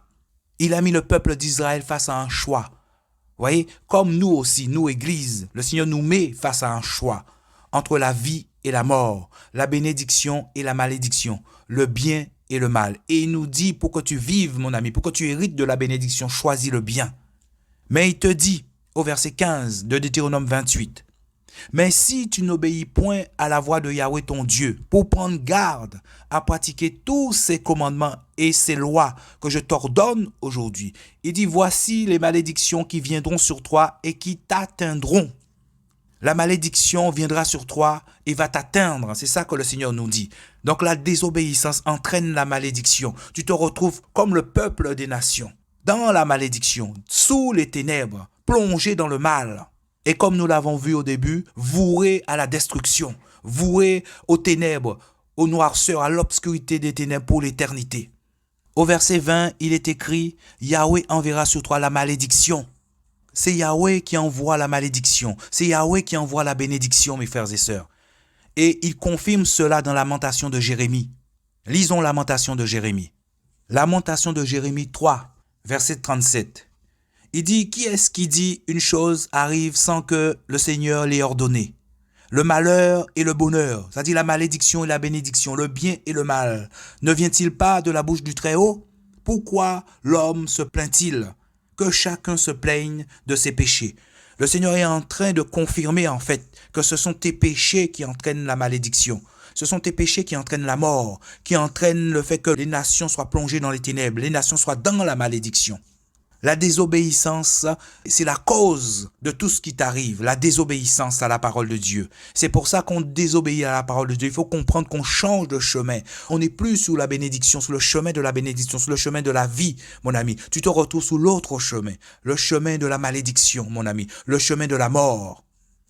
Il a mis le peuple d'Israël face à un choix. Voyez, comme nous aussi, nous, Église, le Seigneur nous met face à un choix entre la vie et la mort, la bénédiction et la malédiction, le bien et le mal. Et il nous dit, pour que tu vives, mon ami, pour que tu hérites de la bénédiction, choisis le bien. Mais il te dit, au verset 15 de Deutéronome 28, Mais si tu n'obéis point à la voix de Yahweh ton Dieu, pour prendre garde à pratiquer tous ses commandements et ses lois que je t'ordonne aujourd'hui, il dit, voici les malédictions qui viendront sur toi et qui t'atteindront. La malédiction viendra sur toi et va t'atteindre. C'est ça que le Seigneur nous dit. Donc la désobéissance entraîne la malédiction. Tu te retrouves comme le peuple des nations, dans la malédiction, sous les ténèbres, plongé dans le mal. Et comme nous l'avons vu au début, voué à la destruction, voué aux ténèbres, aux noirceurs, à l'obscurité des ténèbres pour l'éternité. Au verset 20, il est écrit, Yahweh enverra sur toi la malédiction. C'est Yahweh qui envoie la malédiction. C'est Yahweh qui envoie la bénédiction, mes frères et sœurs. Et il confirme cela dans Lamentation de Jérémie. Lisons Lamentation de Jérémie. Lamentation de Jérémie 3, verset 37. Il dit, qui est-ce qui dit une chose arrive sans que le Seigneur l'ait ordonné? Le malheur et le bonheur, c'est-à-dire la malédiction et la bénédiction, le bien et le mal, ne vient-il pas de la bouche du Très-Haut? Pourquoi l'homme se plaint-il? Que chacun se plaigne de ses péchés. Le Seigneur est en train de confirmer en fait que ce sont tes péchés qui entraînent la malédiction. Ce sont tes péchés qui entraînent la mort, qui entraînent le fait que les nations soient plongées dans les ténèbres, les nations soient dans la malédiction. La désobéissance, c'est la cause de tout ce qui t'arrive, la désobéissance à la parole de Dieu. C'est pour ça qu'on désobéit à la parole de Dieu. Il faut comprendre qu'on change de chemin. On n'est plus sous la bénédiction, sous le chemin de la bénédiction, sous le chemin de la vie, mon ami. Tu te retrouves sous l'autre chemin, le chemin de la malédiction, mon ami, le chemin de la mort.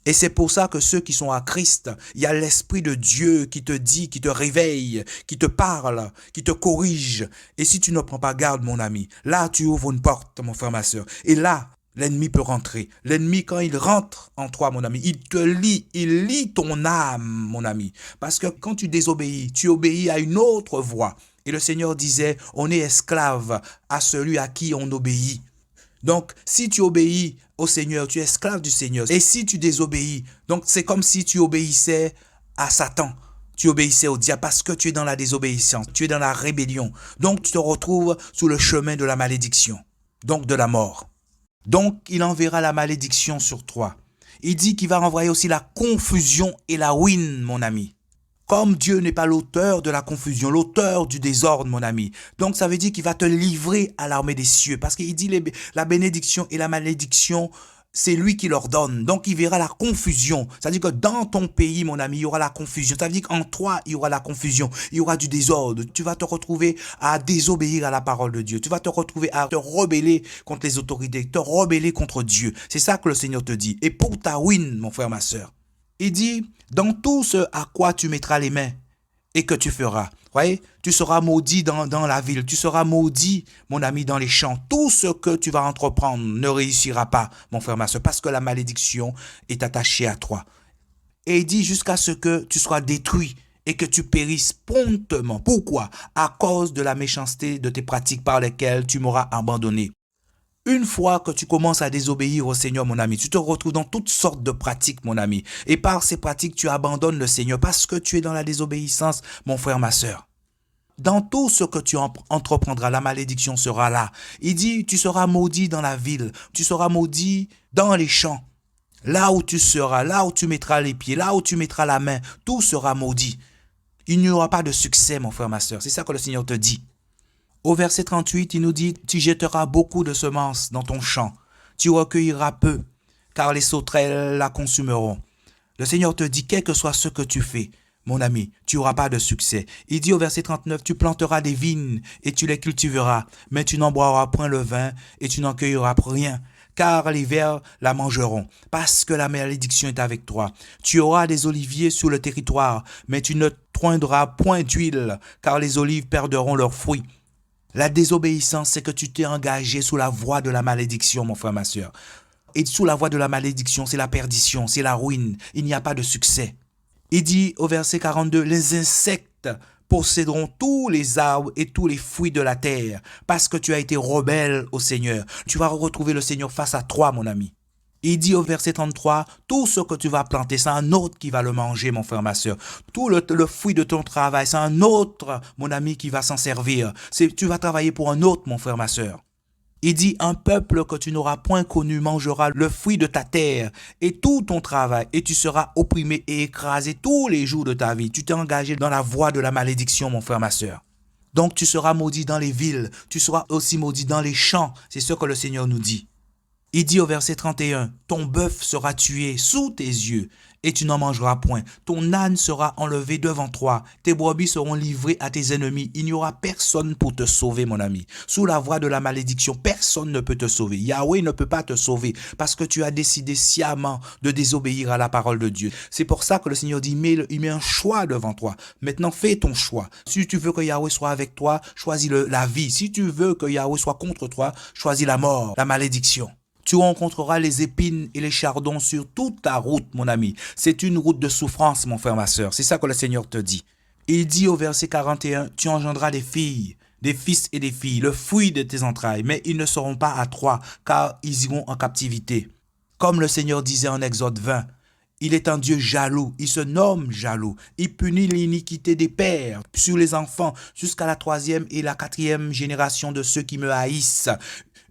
Et c'est pour ça que ceux qui sont à Christ, il y a l'Esprit de Dieu qui te dit, qui te réveille, qui te parle, qui te corrige. Et si tu ne prends pas garde, mon ami, là tu ouvres une porte, mon frère, ma soeur. Et là, l'ennemi peut rentrer. L'ennemi, quand il rentre en toi, mon ami, il te lie, il lie ton âme, mon ami. Parce que quand tu désobéis, tu obéis à une autre voix. Et le Seigneur disait, on est esclave à celui à qui on obéit. Donc, si tu obéis au Seigneur, tu es esclave du Seigneur. Et si tu désobéis, donc c'est comme si tu obéissais à Satan. Tu obéissais au diable parce que tu es dans la désobéissance, tu es dans la rébellion. Donc, tu te retrouves sous le chemin de la malédiction, donc de la mort. Donc, il enverra la malédiction sur toi. Il dit qu'il va envoyer aussi la confusion et la ruine, mon ami. Comme Dieu n'est pas l'auteur de la confusion, l'auteur du désordre, mon ami. Donc, ça veut dire qu'il va te livrer à l'armée des cieux. Parce qu'il dit la bénédiction et la malédiction, c'est lui qui leur donne. Donc, il verra la confusion. C'est-à-dire que dans ton pays, mon ami, il y aura la confusion. Ça veut dire qu'en toi, il y aura la confusion. Il y aura du désordre. Tu vas te retrouver à désobéir à la parole de Dieu. Tu vas te retrouver à te rebeller contre les autorités, te rebeller contre Dieu. C'est ça que le Seigneur te dit. Et pour ta ruine, mon frère, ma sœur, il dit, dans tout ce à quoi tu mettras les mains et que tu feras. Voyez, tu seras maudit dans la ville, tu seras maudit, mon ami, dans les champs. Tout ce que tu vas entreprendre ne réussira pas, mon frère, ma soeur, parce que la malédiction est attachée à toi. Et il dit jusqu'à ce que tu sois détruit et que tu périsses promptement. Pourquoi? À cause de la méchanceté de tes pratiques par lesquelles tu m'auras abandonné. Une fois que tu commences à désobéir au Seigneur, mon ami, tu te retrouves dans toutes sortes de pratiques, mon ami. Et par ces pratiques, tu abandonnes le Seigneur parce que tu es dans la désobéissance, mon frère, ma sœur. Dans tout ce que tu entreprendras, la malédiction sera là. Il dit, tu seras maudit dans la ville, tu seras maudit dans les champs. Là où tu seras, là où tu mettras les pieds, là où tu mettras la main, tout sera maudit. Il n'y aura pas de succès, mon frère, ma sœur. C'est ça que le Seigneur te dit. Au verset 38, il nous dit, tu jetteras beaucoup de semences dans ton champ. Tu recueilleras peu, car les sauterelles la consumeront. Le Seigneur te dit, quel que soit ce que tu fais, mon ami, tu n'auras pas de succès. Il dit au verset 39, tu planteras des vignes et tu les cultiveras, mais tu n'en boiras point le vin et tu n'en cueilleras rien, car les vers la mangeront, parce que la malédiction est avec toi. Tu auras des oliviers sur le territoire, mais tu ne troindras point d'huile, car les olives perdront leurs fruits. La désobéissance, c'est que tu t'es engagé sous la voie de la malédiction, mon frère, ma soeur. Et sous la voie de la malédiction, c'est la perdition, c'est la ruine. Il n'y a pas de succès. Il dit au verset 42, les insectes posséderont tous les arbres et tous les fruits de la terre, parce que tu as été rebelle au Seigneur. Tu vas retrouver le Seigneur face à toi, mon ami. Il dit au verset 33, tout ce que tu vas planter, c'est un autre qui va le manger, mon frère, ma soeur. Tout le fruit de ton travail, c'est un autre, mon ami, qui va s'en servir. Tu vas travailler pour un autre, mon frère, ma soeur. Il dit, un peuple que tu n'auras point connu mangera le fruit de ta terre et tout ton travail, et tu seras opprimé et écrasé tous les jours de ta vie. Tu t'es engagé dans la voie de la malédiction, mon frère, ma sœur. Donc tu seras maudit dans les villes, tu seras aussi maudit dans les champs. C'est ce que le Seigneur nous dit. Il dit au verset 31, ton bœuf sera tué sous tes yeux et tu n'en mangeras point. Ton âne sera enlevé devant toi. Tes brebis seront livrées à tes ennemis. Il n'y aura personne pour te sauver, mon ami. Sous la voie de la malédiction, personne ne peut te sauver. Yahweh ne peut pas te sauver parce que tu as décidé sciemment de désobéir à la parole de Dieu. C'est pour ça que le Seigneur dit, il met un choix devant toi. Maintenant, fais ton choix. Si tu veux que Yahweh soit avec toi, choisis la vie. Si tu veux que Yahweh soit contre toi, choisis la mort, la malédiction. Tu rencontreras les épines et les chardons sur toute ta route, mon ami. C'est une route de souffrance, mon frère, ma sœur. C'est ça que le Seigneur te dit. Il dit au verset 41, tu engendras des filles, des fils et des filles, le fruit de tes entrailles, mais ils ne seront pas à toi, car ils iront en captivité. Comme le Seigneur disait en Exode 20, il est un Dieu jaloux, il se nomme jaloux, il punit l'iniquité des pères sur les enfants jusqu'à la 3e et la 4e génération de ceux qui me haïssent.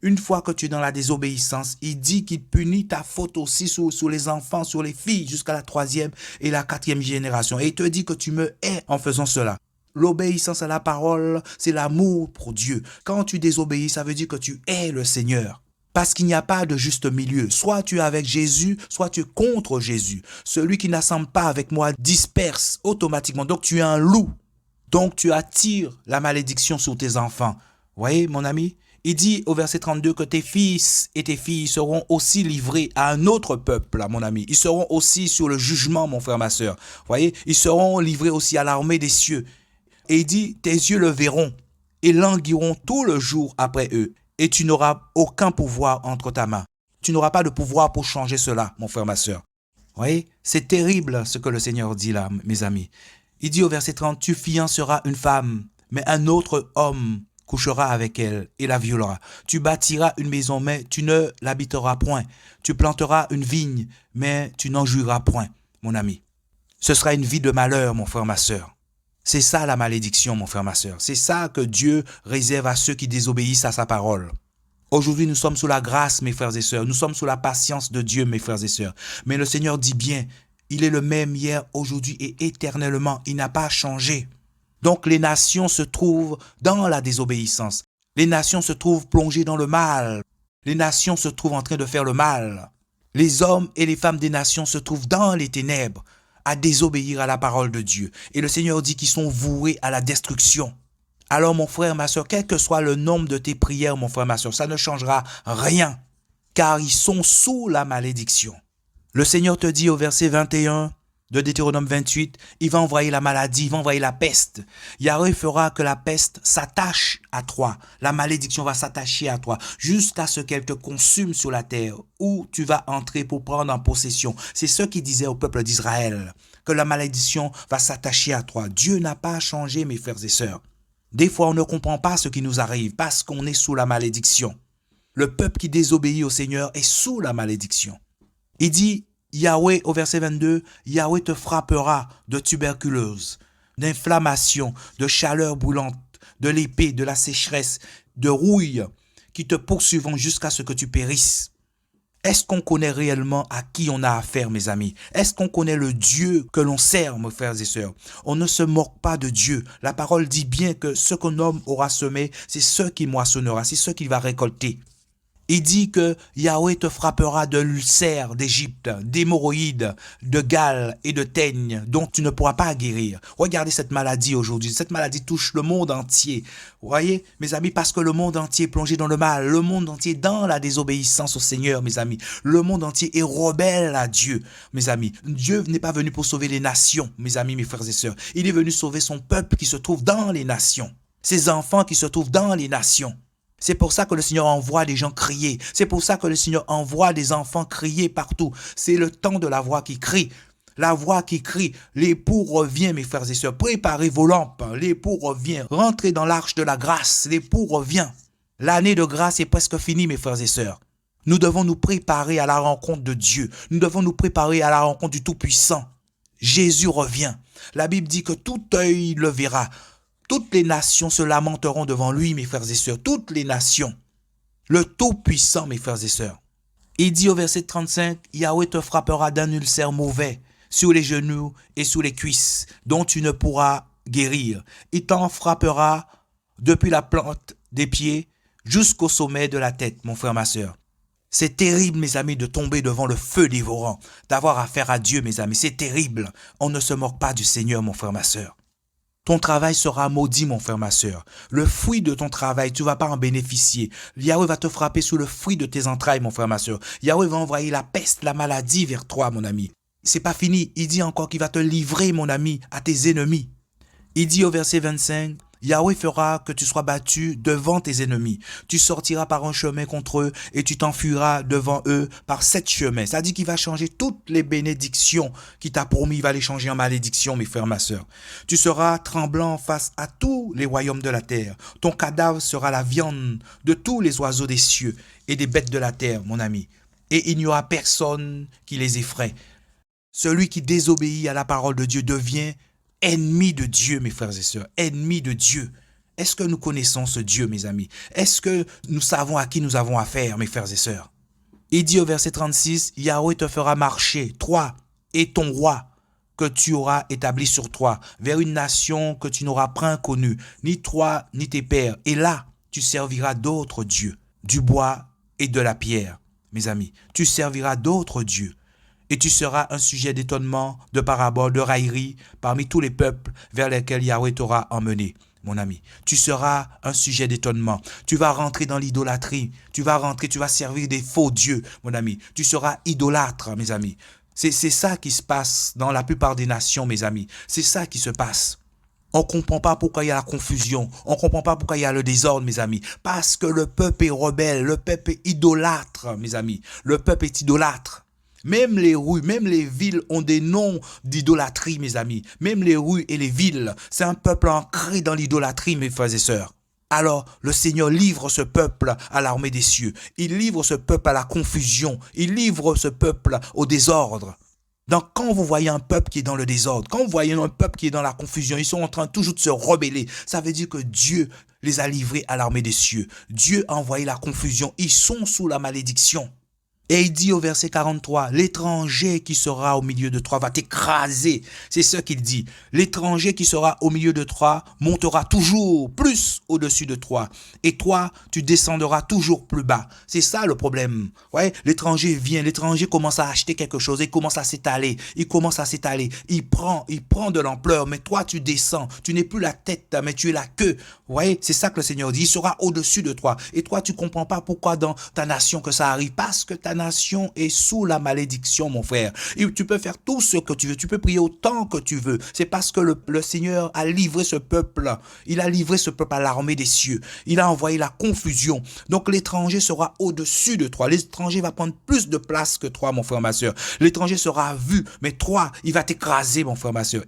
Une fois que tu es dans la désobéissance, il dit qu'il punit ta faute aussi sur les enfants, sur les filles, jusqu'à la 3e et la 4e génération. Et il te dit que tu me hais en faisant cela. L'obéissance à la parole, c'est l'amour pour Dieu. Quand tu désobéis, ça veut dire que tu hais le Seigneur. Parce qu'il n'y a pas de juste milieu. Soit tu es avec Jésus, soit tu es contre Jésus. Celui qui n'assemble pas avec moi disperse automatiquement. Donc tu es un loup. Donc tu attires la malédiction sur tes enfants. Vous voyez, mon ami? Il dit au verset 32 que tes fils et tes filles seront aussi livrés à un autre peuple, mon ami. Ils seront aussi sur le jugement, mon frère, ma sœur. Vous voyez, ils seront livrés aussi à l'armée des cieux. Et il dit, tes yeux le verront et languiront tout le jour après eux. Et tu n'auras aucun pouvoir entre ta main. Tu n'auras pas de pouvoir pour changer cela, mon frère, ma sœur. Vous voyez, c'est terrible ce que le Seigneur dit là, mes amis. Il dit au verset 30, tu fianceras une femme, mais un autre homme couchera avec elle et la violera. Tu bâtiras une maison, mais tu ne l'habiteras point. Tu planteras une vigne, mais tu n'en jouiras point, mon ami. Ce sera une vie de malheur, mon frère, ma sœur. C'est ça la malédiction, mon frère, ma sœur. C'est ça que Dieu réserve à ceux qui désobéissent à sa parole. Aujourd'hui, nous sommes sous la grâce, mes frères et sœurs. Nous sommes sous la patience de Dieu, mes frères et sœurs. Mais le Seigneur dit bien, il est le même hier, aujourd'hui et éternellement. Il n'a pas changé. Donc les nations se trouvent dans la désobéissance. Les nations se trouvent plongées dans le mal. Les nations se trouvent en train de faire le mal. Les hommes et les femmes des nations se trouvent dans les ténèbres à désobéir à la parole de Dieu. Et le Seigneur dit qu'ils sont voués à la destruction. Alors mon frère, ma soeur, quel que soit le nombre de tes prières, mon frère, ma soeur, ça ne changera rien, car ils sont sous la malédiction. Le Seigneur te dit au verset 21 de Deutéronome 28, il va envoyer la maladie, il va envoyer la peste. Yahweh fera que la peste s'attache à toi. La malédiction va s'attacher à toi jusqu'à ce qu'elle te consume sur la terre où tu vas entrer pour prendre en possession. C'est ce qu'il disait au peuple d'Israël, que la malédiction va s'attacher à toi. Dieu n'a pas changé, mes frères et sœurs. Des fois, on ne comprend pas ce qui nous arrive parce qu'on est sous la malédiction. Le peuple qui désobéit au Seigneur est sous la malédiction. Il dit, Yahweh, au verset 22, Yahweh te frappera de tuberculose, d'inflammation, de chaleur brûlante, de l'épée, de la sécheresse, de rouille qui te poursuivront jusqu'à ce que tu périsses. Est-ce qu'on connaît réellement à qui on a affaire, mes amis? Est-ce qu'on connaît le Dieu que l'on sert, mes frères et sœurs? On ne se moque pas de Dieu. La parole dit bien que ce qu'un homme aura semé, c'est ce qu'il moissonnera, c'est ce qu'il va récolter. Il dit que Yahweh te frappera de l'ulcère d'Égypte, d'hémorroïdes, de gale et de teigne dont tu ne pourras pas guérir. Regardez cette maladie aujourd'hui. Cette maladie touche le monde entier. Vous voyez, mes amis, parce que le monde entier est plongé dans le mal. Le monde entier est dans la désobéissance au Seigneur, mes amis. Le monde entier est rebelle à Dieu, mes amis. Dieu n'est pas venu pour sauver les nations, mes amis, mes frères et sœurs. Il est venu sauver son peuple qui se trouve dans les nations. Ses enfants qui se trouvent dans les nations. C'est pour ça que le Seigneur envoie des gens crier. C'est pour ça que le Seigneur envoie des enfants crier partout. C'est le temps de la voix qui crie. La voix qui crie. L'époux revient, mes frères et sœurs. Préparez vos lampes. L'époux revient. Rentrez dans l'arche de la grâce. L'époux revient. L'année de grâce est presque finie, mes frères et sœurs. Nous devons nous préparer à la rencontre de Dieu. Nous devons nous préparer à la rencontre du Tout-Puissant. Jésus revient. La Bible dit que tout œil le verra. Toutes les nations se lamenteront devant lui, mes frères et sœurs. Toutes les nations. Le Tout-Puissant, mes frères et sœurs. Il dit au verset 35, Yahweh te frappera d'un ulcère mauvais sur les genoux et sur les cuisses, dont tu ne pourras guérir. Il t'en frappera depuis la plante des pieds jusqu'au sommet de la tête, mon frère, ma sœur. C'est terrible, mes amis, de tomber devant le feu dévorant, d'avoir affaire à Dieu, mes amis. C'est terrible. On ne se moque pas du Seigneur, mon frère, ma sœur. Ton travail sera maudit, mon frère, ma sœur. Le fruit de ton travail, tu ne vas pas en bénéficier. Yahweh va te frapper sous le fruit de tes entrailles, mon frère, ma sœur. Yahweh va envoyer la peste, la maladie vers toi, mon ami. C'est pas fini. Il dit encore qu'il va te livrer, mon ami, à tes ennemis. Il dit au verset 25, Yahweh fera que tu sois battu devant tes ennemis. Tu sortiras par un chemin contre eux et tu t'enfuiras devant eux par 7 chemins. Ça dit qu'il va changer toutes les bénédictions qu'il t'a promis. Il va les changer en malédictions, mes frères, ma sœur. Tu seras tremblant face à tous les royaumes de la terre. Ton cadavre sera la viande de tous les oiseaux des cieux et des bêtes de la terre, mon ami. Et il n'y aura personne qui les effraie. Celui qui désobéit à la parole de Dieu devient ennemi de Dieu, mes frères et sœurs, ennemi de Dieu. Est-ce que nous connaissons ce Dieu, mes amis? Est-ce que nous savons à qui nous avons affaire, mes frères et sœurs? Il dit au verset 36, Yahweh te fera marcher, toi et ton roi, que tu auras établi sur toi, vers une nation que tu n'auras point connue, ni toi, ni tes pères. Et là, tu serviras d'autres dieux, du bois et de la pierre, mes amis. Tu serviras d'autres dieux. Et tu seras un sujet d'étonnement, de parabole, de raillerie parmi tous les peuples vers lesquels Yahweh t'aura emmené, mon ami. Tu seras un sujet d'étonnement. Tu vas rentrer dans l'idolâtrie. Tu vas servir des faux dieux, mon ami. Tu seras idolâtre, mes amis. C'est ça qui se passe dans la plupart des nations, mes amis. C'est ça qui se passe. On ne comprend pas pourquoi il y a la confusion. On ne comprend pas pourquoi il y a le désordre, mes amis. Parce que le peuple est rebelle. Le peuple est idolâtre, mes amis. Le peuple est idolâtre. Même les rues, même les villes ont des noms d'idolâtrie, mes amis. Même les rues et les villes, c'est un peuple ancré dans l'idolâtrie, mes frères et sœurs. Alors, le Seigneur livre ce peuple à l'armée des cieux. Il livre ce peuple à la confusion. Il livre ce peuple au désordre. Donc, quand vous voyez un peuple qui est dans le désordre, quand vous voyez un peuple qui est dans la confusion, ils sont en train toujours de se rebeller. Ça veut dire que Dieu les a livrés à l'armée des cieux. Dieu a envoyé la confusion. Ils sont sous la malédiction. Et il dit au verset 43, l'étranger qui sera au milieu de toi va t'écraser. C'est ce qu'il dit. L'étranger qui sera au milieu de toi montera toujours plus au-dessus de toi. Et toi, tu descendras toujours plus bas. C'est ça le problème. Ouais, l'étranger vient, l'étranger commence à acheter quelque chose, il commence à s'étaler, il prend de l'ampleur, mais toi tu descends. Tu n'es plus la tête, mais tu es la queue. Ouais, c'est ça que le Seigneur dit. Il sera au-dessus de toi. Et toi, tu comprends pas pourquoi dans ta nation que ça arrive. Parce que ta nation est sous la malédiction, mon frère. Et tu peux faire tout ce que tu veux. Tu peux prier autant que tu veux. C'est parce que le Seigneur a livré ce peuple. Il a livré ce peuple à l'armée des cieux. Il a envoyé la confusion. Donc l'étranger sera au-dessus de toi. L'étranger va prendre plus de place que toi, mon frère, ma soeur. L'étranger sera vu. Mais toi, il va t'écraser, mon frère, ma soeur.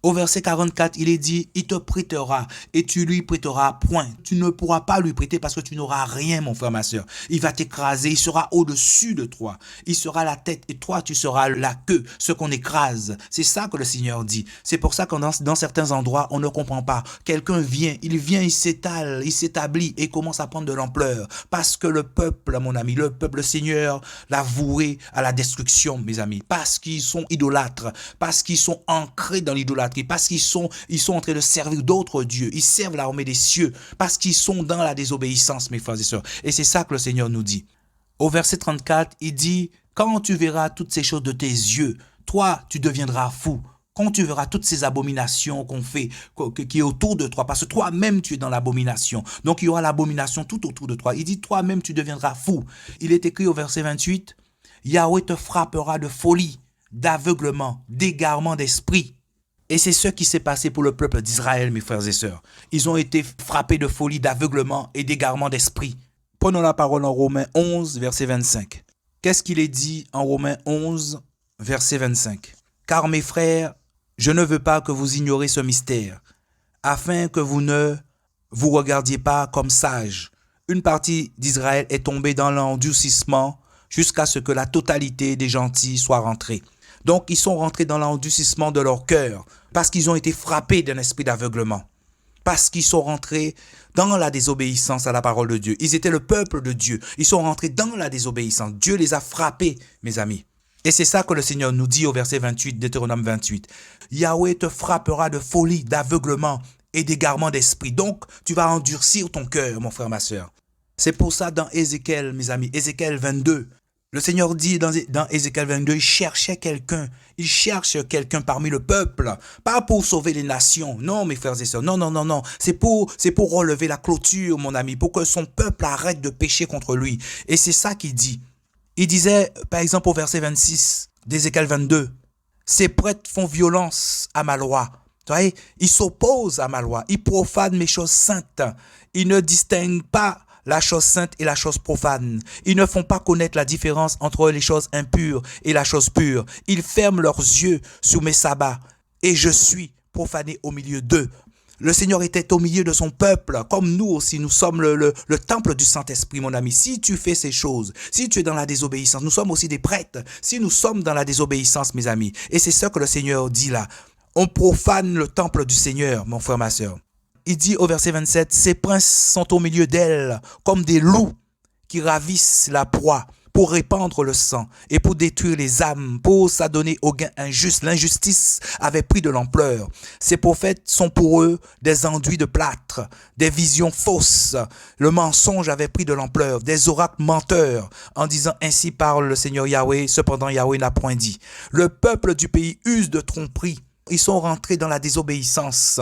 Au verset 44, il est dit, il te prêtera et tu lui prêteras point. Tu ne pourras pas lui prêter parce que tu n'auras rien, mon frère, ma soeur. Il va t'écraser, il sera au-dessus de toi. Il sera la tête et toi, tu seras la queue, ce qu'on écrase. C'est ça que le Seigneur dit. C'est pour ça que dans certains endroits, on ne comprend pas. Quelqu'un vient, il s'étale, il s'établit et commence à prendre de l'ampleur. Parce que le peuple, mon ami, le peuple, le Seigneur l'a voué à la destruction, mes amis. Parce qu'ils sont idolâtres, parce qu'ils sont ancrés dans l'idolâtrie. Parce qu'ils sont en train de servir d'autres dieux. Ils servent l'armée des cieux parce qu'ils sont dans la désobéissance, mes frères et sœurs. Et c'est ça que le Seigneur nous dit. Au verset 34, il dit, quand tu verras toutes ces choses de tes yeux, toi, tu deviendras fou. Quand tu verras toutes ces abominations qu'on fait, qui est autour de toi, parce que toi-même, tu es dans l'abomination. Donc, il y aura l'abomination tout autour de toi. Il dit, toi-même, tu deviendras fou. Il est écrit au verset 28, Yahweh te frappera de folie, d'aveuglement, d'égarement d'esprit. Et c'est ce qui s'est passé pour le peuple d'Israël, mes frères et sœurs. Ils ont été frappés de folie, d'aveuglement et d'égarement d'esprit. Prenons la parole en Romains 11, verset 25. Qu'est-ce qu'il est dit en Romains 11, verset 25? Car mes frères, je ne veux pas que vous ignoriez ce mystère, afin que vous ne vous regardiez pas comme sages. Une partie d'Israël est tombée dans l'endurcissement jusqu'à ce que la totalité des gentils soit rentrée. Donc, ils sont rentrés dans l'endurcissement de leur cœur parce qu'ils ont été frappés d'un esprit d'aveuglement. parce qu'ils sont rentrés dans la désobéissance à la parole de Dieu. Ils étaient le peuple de Dieu. Ils sont rentrés dans la désobéissance. Dieu les a frappés, mes amis. Et c'est ça que le Seigneur nous dit au verset 28, Deutéronome 28. Yahweh te frappera de folie, d'aveuglement et d'égarement d'esprit. Donc, tu vas endurcir ton cœur, mon frère, ma soeur. C'est pour ça dans Ézéchiel, mes amis, Ézéchiel 22, le Seigneur dit dans Ézéchiel 22, il cherchait quelqu'un. Il cherche quelqu'un parmi le peuple. Pas pour sauver les nations. Non, mes frères et sœurs. Non, non, non, non. C'est pour relever la clôture, mon ami. Pour que son peuple arrête de pécher contre lui. Et c'est ça qu'il dit. Il disait, par exemple, au verset 26 d'Ézéchiel 22, ces prêtres font violence à ma loi. Vous voyez, ils s'opposent à ma loi. Ils profanent mes choses saintes. Ils ne distinguent pas la chose sainte et la chose profane. Ils ne font pas connaître la différence entre les choses impures et la chose pure. Ils ferment leurs yeux sur mes sabbats et je suis profané au milieu d'eux. Le Seigneur était au milieu de son peuple, comme nous aussi, nous sommes le temple du Saint-Esprit, mon ami. Si tu fais ces choses, si tu es dans la désobéissance, nous sommes aussi des prêtres. Si nous sommes dans la désobéissance, mes amis, et c'est ce que le Seigneur dit là, on profane le temple du Seigneur, mon frère, ma soeur. Il dit au verset 27, « Ces princes sont au milieu d'elle comme des loups qui ravissent la proie pour répandre le sang et pour détruire les âmes, pour s'adonner au gain injuste. » L'injustice avait pris de l'ampleur. Ces prophètes sont pour eux des enduits de plâtre, des visions fausses. Le mensonge avait pris de l'ampleur, des oracles menteurs, en disant « Ainsi parle le Seigneur Yahweh », cependant Yahweh n'a point dit. Le peuple du pays use de tromperie. Ils sont rentrés dans la désobéissance,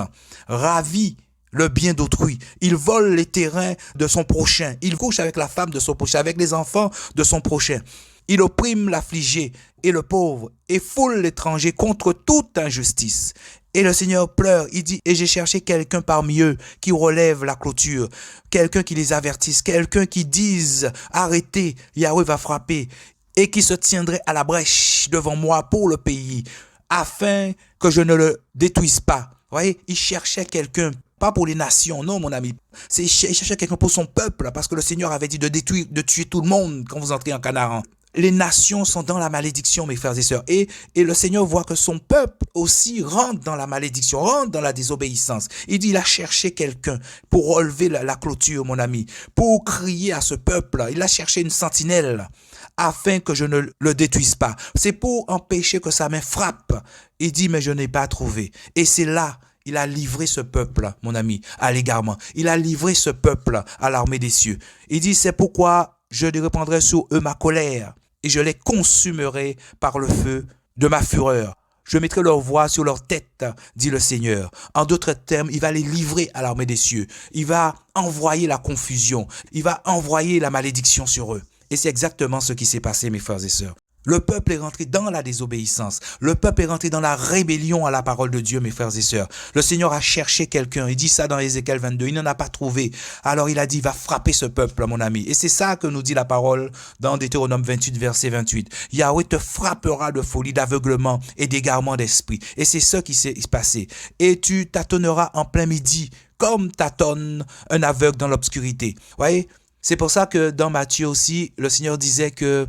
ravis le bien d'autrui. Il vole les terrains de son prochain. Il couche avec la femme de son prochain, avec les enfants de son prochain. Il opprime l'affligé et le pauvre et foule l'étranger contre toute injustice. Et le Seigneur pleure, il dit, et j'ai cherché quelqu'un parmi eux qui relève la clôture, quelqu'un qui les avertisse, quelqu'un qui dise, arrêtez, Yahweh va frapper, et qui se tiendrait à la brèche devant moi pour le pays, afin que je ne le détruise pas. Vous voyez, il cherchait quelqu'un. Pas pour les nations, non mon ami. Il cherchait quelqu'un pour son peuple, parce que le Seigneur avait dit de détruire, de tuer tout le monde quand vous entrez en Canaan. Les nations sont dans la malédiction, mes frères et sœurs. Et le Seigneur voit que son peuple aussi rentre dans la malédiction, rentre dans la désobéissance. Il dit, il a cherché quelqu'un pour relever la clôture, mon ami, pour crier à ce peuple. Il a cherché une sentinelle afin que je ne le détruise pas. C'est pour empêcher que sa main frappe. Il dit, mais je n'ai pas trouvé. Et c'est là, il a livré ce peuple, mon ami, à l'égarement. Il a livré ce peuple à l'armée des cieux. Il dit, c'est pourquoi je répandrai sur eux ma colère et je les consumerai par le feu de ma fureur. Je mettrai leur voix sur leur tête, dit le Seigneur. En d'autres termes, il va les livrer à l'armée des cieux. Il va envoyer la confusion. Il va envoyer la malédiction sur eux. Et c'est exactement ce qui s'est passé, mes frères et sœurs. Le peuple est rentré dans la désobéissance. Le peuple est rentré dans la rébellion à la parole de Dieu, mes frères et sœurs. Le Seigneur a cherché quelqu'un. Il dit ça dans Ézéchiel 22. Il n'en a pas trouvé. Alors il a dit, il va frapper ce peuple, mon ami. Et c'est ça que nous dit la parole dans Deutéronome 28, verset 28. Yahweh te frappera de folie, d'aveuglement et d'égarement d'esprit. Et c'est ce qui s'est passé. Et tu tâtonneras en plein midi, comme tâtonne un aveugle dans l'obscurité. Vous voyez? C'est pour ça que dans Matthieu aussi, le Seigneur disait que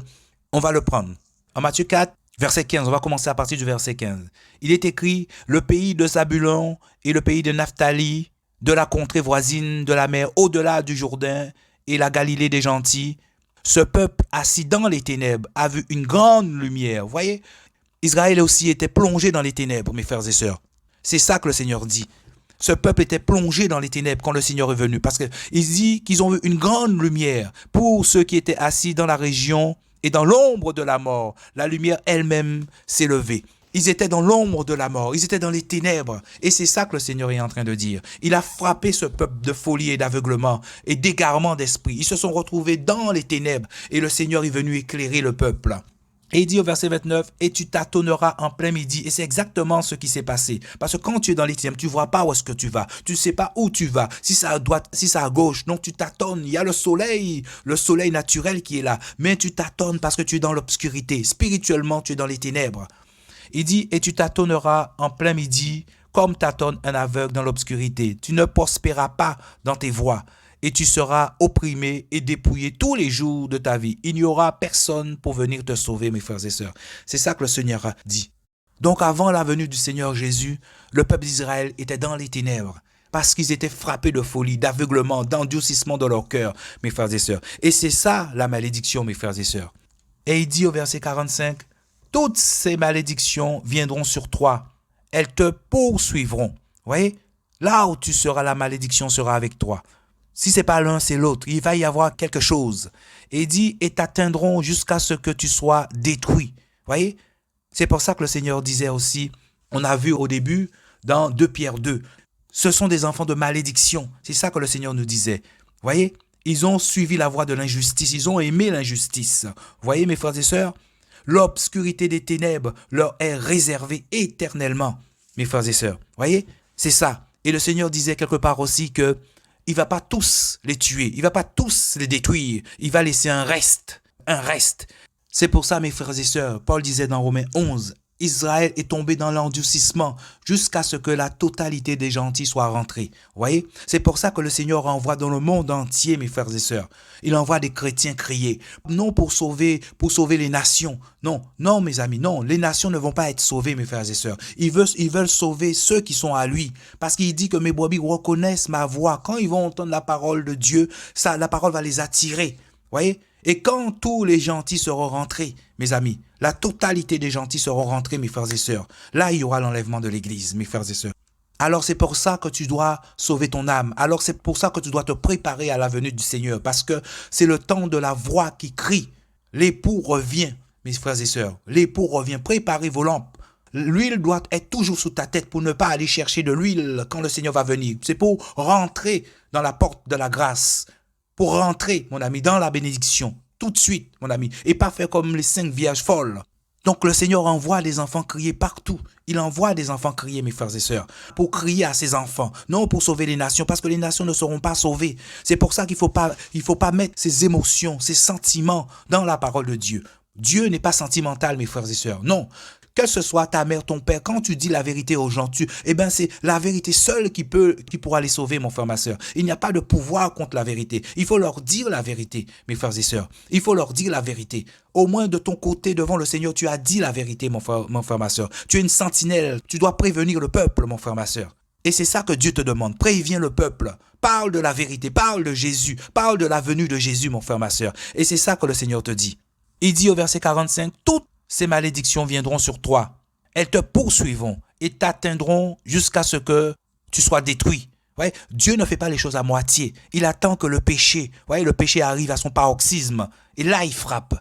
on va le prendre. En Matthieu 4, verset 15, on va commencer à partir du verset 15. Il est écrit, le pays de Zabulon et le pays de Naphtali, de la contrée voisine de la mer, au-delà du Jourdain et la Galilée des gentils, ce peuple assis dans les ténèbres a vu une grande lumière. Vous voyez, Israël aussi était plongé dans les ténèbres, mes frères et sœurs. C'est ça que le Seigneur dit. Ce peuple était plongé dans les ténèbres quand le Seigneur est venu. Parce qu'il dit qu'ils ont vu une grande lumière pour ceux qui étaient assis dans la région et dans l'ombre de la mort. La lumière elle-même s'est levée. Ils étaient dans l'ombre de la mort. Ils étaient dans les ténèbres. Et c'est ça que le Seigneur est en train de dire. Il a frappé ce peuple de folie et d'aveuglement et d'égarement d'esprit. Ils se sont retrouvés dans les ténèbres. Et le Seigneur est venu éclairer le peuple. Et il dit au verset 29, « Et tu tâtonneras en plein midi. » Et c'est exactement ce qui s'est passé. Parce que quand tu es dans les ténèbres, tu ne vois pas où est-ce que tu vas. Tu ne sais pas où tu vas. Si c'est à droite, si c'est à gauche. Donc tu tâtonnes. Il y a le soleil naturel qui est là. Mais tu tâtonnes parce que tu es dans l'obscurité. Spirituellement, tu es dans les ténèbres. Il dit, « Et tu tâtonneras en plein midi comme tâtonne un aveugle dans l'obscurité. Tu ne prospéreras pas dans tes voies. Et tu seras opprimé et dépouillé tous les jours de ta vie. Il n'y aura personne pour venir te sauver, mes frères et sœurs. » C'est ça que le Seigneur a dit. Donc avant la venue du Seigneur Jésus, le peuple d'Israël était dans les ténèbres. Parce qu'ils étaient frappés de folie, d'aveuglement, d'endurcissement de leur cœur, mes frères et sœurs. Et c'est ça la malédiction, mes frères et sœurs. Et il dit au verset 45, « Toutes ces malédictions viendront sur toi. Elles te poursuivront. » Vous voyez? Là où tu seras, la malédiction sera avec toi. Si ce n'est pas l'un, c'est l'autre. Il va y avoir quelque chose. Et il dit, « Et t'atteindront jusqu'à ce que tu sois détruit. » Vous voyez? C'est pour ça que le Seigneur disait aussi, on a vu au début dans 2 Pierre 2, ce sont des enfants de malédiction. C'est ça que le Seigneur nous disait. Vous voyez? Ils ont suivi la voie de l'injustice. Ils ont aimé l'injustice. Vous voyez, mes frères et sœurs? L'obscurité des ténèbres leur est réservée éternellement, mes frères et sœurs. Vous voyez? C'est ça. Et le Seigneur disait quelque part aussi que il ne va pas tous les tuer. Il ne va pas tous les détruire. Il va laisser un reste. Un reste. C'est pour ça, mes frères et sœurs, Paul disait dans Romains 11, Israël est tombé dans l'endurcissement jusqu'à ce que la totalité des gentils soit rentrée. Vous voyez? C'est pour ça que le Seigneur envoie dans le monde entier, mes frères et sœurs. Il envoie des chrétiens crier. Non pour sauver les nations. Non, non, mes amis, non. Les nations ne vont pas être sauvées, mes frères et sœurs. Ils veulent sauver ceux qui sont à lui. Parce qu'il dit que mes brebis reconnaissent ma voix. Quand ils vont entendre la parole de Dieu, la parole va les attirer. Vous voyez? Et quand tous les gentils seront rentrés, mes amis, la totalité des gentils seront rentrés, mes frères et sœurs, là, il y aura l'enlèvement de l'Église, mes frères et sœurs. Alors c'est pour ça que tu dois sauver ton âme. Alors c'est pour ça que tu dois te préparer à la venue du Seigneur. Parce que c'est le temps de la voix qui crie. L'époux revient, mes frères et sœurs. L'époux revient. Préparez vos lampes. L'huile doit être toujours sous ta tête pour ne pas aller chercher de l'huile quand le Seigneur va venir. C'est pour rentrer dans la porte de la grâce. Pour rentrer, mon ami, dans la bénédiction, tout de suite, mon ami, et pas faire comme les 5 vierges folles. Donc le Seigneur envoie des enfants crier partout. Il envoie des enfants crier, mes frères et sœurs, pour crier à ses enfants, non pour sauver les nations, parce que les nations ne seront pas sauvées. C'est pour ça qu'il faut pas mettre ses émotions, ses sentiments dans la parole de Dieu. Dieu n'est pas sentimental, mes frères et sœurs, non. Que ce soit ta mère, ton père, quand tu dis la vérité aux gens, c'est la vérité seule qui pourra les sauver, mon frère, ma sœur. Il n'y a pas de pouvoir contre la vérité. Il faut leur dire la vérité, mes frères et sœurs. Il faut leur dire la vérité. Au moins de ton côté, devant le Seigneur, tu as dit la vérité, mon frère, ma sœur. Tu es une sentinelle. Tu dois prévenir le peuple, mon frère, ma sœur. Et c'est ça que Dieu te demande. Préviens le peuple. Parle de la vérité. Parle de Jésus. Parle de la venue de Jésus, mon frère, ma sœur. Et c'est ça que le Seigneur te dit. Il dit au verset 45, « Toutes ces malédictions viendront sur toi. Elles te poursuivront et t'atteindront jusqu'à ce que tu sois détruit. » Ouais, Dieu ne fait pas les choses à moitié. Il attend que le péché arrive à son paroxysme. Et là, il frappe.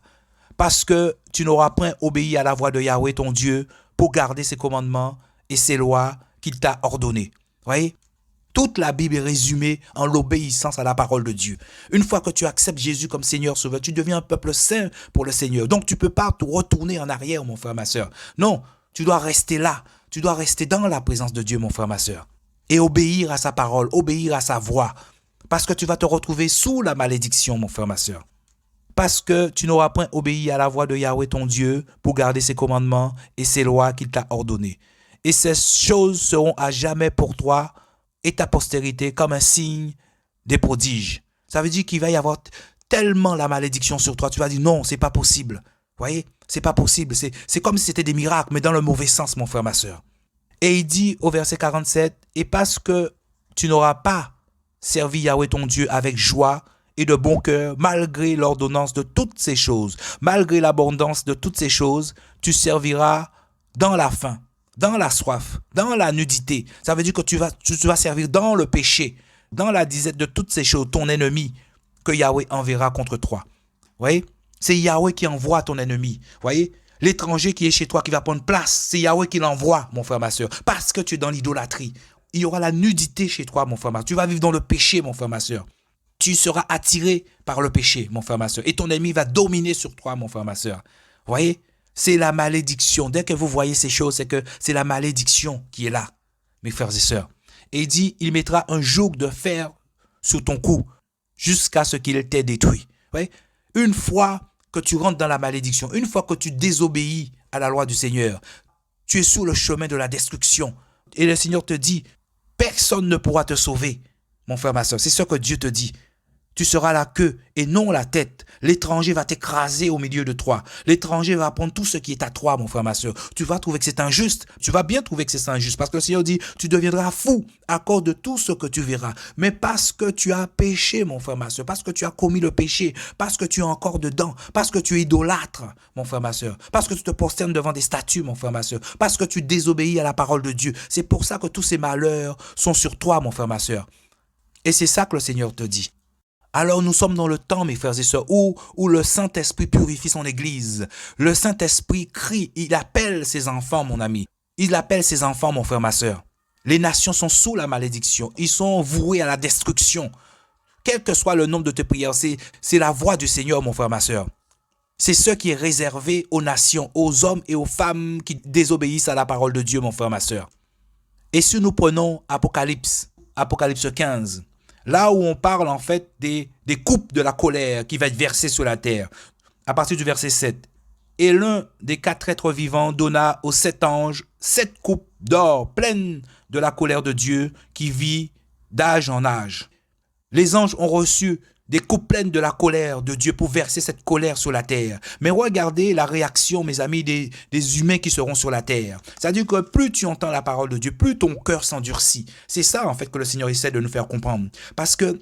Parce que tu n'auras point obéi à la voix de Yahweh, ton Dieu, pour garder ses commandements et ses lois qu'il t'a ordonnées. Voyez? Toute la Bible est résumée en l'obéissance à la parole de Dieu. Une fois que tu acceptes Jésus comme Seigneur Sauveur, tu deviens un peuple saint pour le Seigneur. Donc tu ne peux pas te retourner en arrière, mon frère, ma sœur. Non, tu dois rester là. Tu dois rester dans la présence de Dieu, mon frère, ma sœur. Et obéir à sa parole, obéir à sa voix. Parce que tu vas te retrouver sous la malédiction, mon frère, ma sœur. Parce que tu n'auras point obéi à la voix de Yahweh, ton Dieu, pour garder ses commandements et ses lois qu'il t'a ordonnées. Et ces choses seront à jamais pour toi et ta postérité comme un signe des prodiges. Ça veut dire qu'il va y avoir tellement la malédiction sur toi. Tu vas dire non, c'est pas possible. Vous voyez? C'est pas possible. C'est comme si c'était des miracles, mais dans le mauvais sens, mon frère, ma sœur. Et il dit au verset 47, « Et parce que tu n'auras pas servi Yahweh ton Dieu avec joie et de bon cœur, malgré l'ordonnance de toutes ces choses, malgré l'abondance de toutes ces choses, tu serviras dans la faim, dans la soif, dans la nudité. » Ça veut dire que tu vas servir dans le péché, dans la disette de toutes ces choses, ton ennemi, que Yahweh enverra contre toi. Vous voyez? C'est Yahweh qui envoie ton ennemi. Vous voyez? L'étranger qui est chez toi, qui va prendre place, c'est Yahweh qui l'envoie, mon frère, ma soeur, parce que tu es dans l'idolâtrie. Il y aura la nudité chez toi, mon frère, ma soeur. Tu vas vivre dans le péché, mon frère, ma soeur. Tu seras attiré par le péché, mon frère, ma soeur. Et ton ennemi va dominer sur toi, mon frère, ma soeur. Vous voyez? C'est la malédiction. Dès que vous voyez ces choses, c'est que c'est la malédiction qui est là, mes frères et sœurs. Et il dit, il mettra un joug de fer sur ton cou jusqu'à ce qu'il t'ait détruit. Vous voyez? Une fois que tu rentres dans la malédiction, une fois que tu désobéis à la loi du Seigneur, tu es sur le chemin de la destruction. Et le Seigneur te dit, personne ne pourra te sauver, mon frère, ma soeur. C'est ce que Dieu te dit. Tu seras la queue et non la tête. L'étranger va t'écraser au milieu de toi. L'étranger va prendre tout ce qui est à toi, mon frère, ma soeur. Tu vas trouver que c'est injuste. Tu vas bien trouver que c'est injuste parce que le Seigneur dit, tu deviendras fou à cause de tout ce que tu verras. Mais parce que tu as péché, mon frère, ma soeur, parce que tu as commis le péché, parce que tu es encore dedans, parce que tu es idolâtre, mon frère, ma soeur, parce que tu te prosternes devant des statues, mon frère, ma soeur, parce que tu désobéis à la parole de Dieu. C'est pour ça que tous ces malheurs sont sur toi, mon frère, ma soeur. Et c'est ça que le Seigneur te dit. Alors nous sommes dans le temps, mes frères et sœurs, où le Saint-Esprit purifie son Église. Le Saint-Esprit crie, il appelle ses enfants, mon ami. Il appelle ses enfants, mon frère, ma sœur. Les nations sont sous la malédiction. Ils sont voués à la destruction. Quel que soit le nombre de tes prières, c'est la voix du Seigneur, mon frère, ma sœur. C'est ce qui est réservé aux nations, aux hommes et aux femmes qui désobéissent à la parole de Dieu, mon frère, ma sœur. Et si nous prenons Apocalypse 15, là où on parle en fait des coupes de la colère qui va être versée sur la terre, à partir du verset 7. Et l'un des 4 êtres vivants donna aux 7 anges 7 coupes d'or pleines de la colère de Dieu qui vit d'âge en âge. Les anges ont reçu des coupes pleines de la colère de Dieu pour verser cette colère sur la terre. Mais regardez la réaction, mes amis, des humains qui seront sur la terre. C'est-à-dire que plus tu entends la parole de Dieu, plus ton cœur s'endurcit. C'est ça, en fait, que le Seigneur essaie de nous faire comprendre. Parce que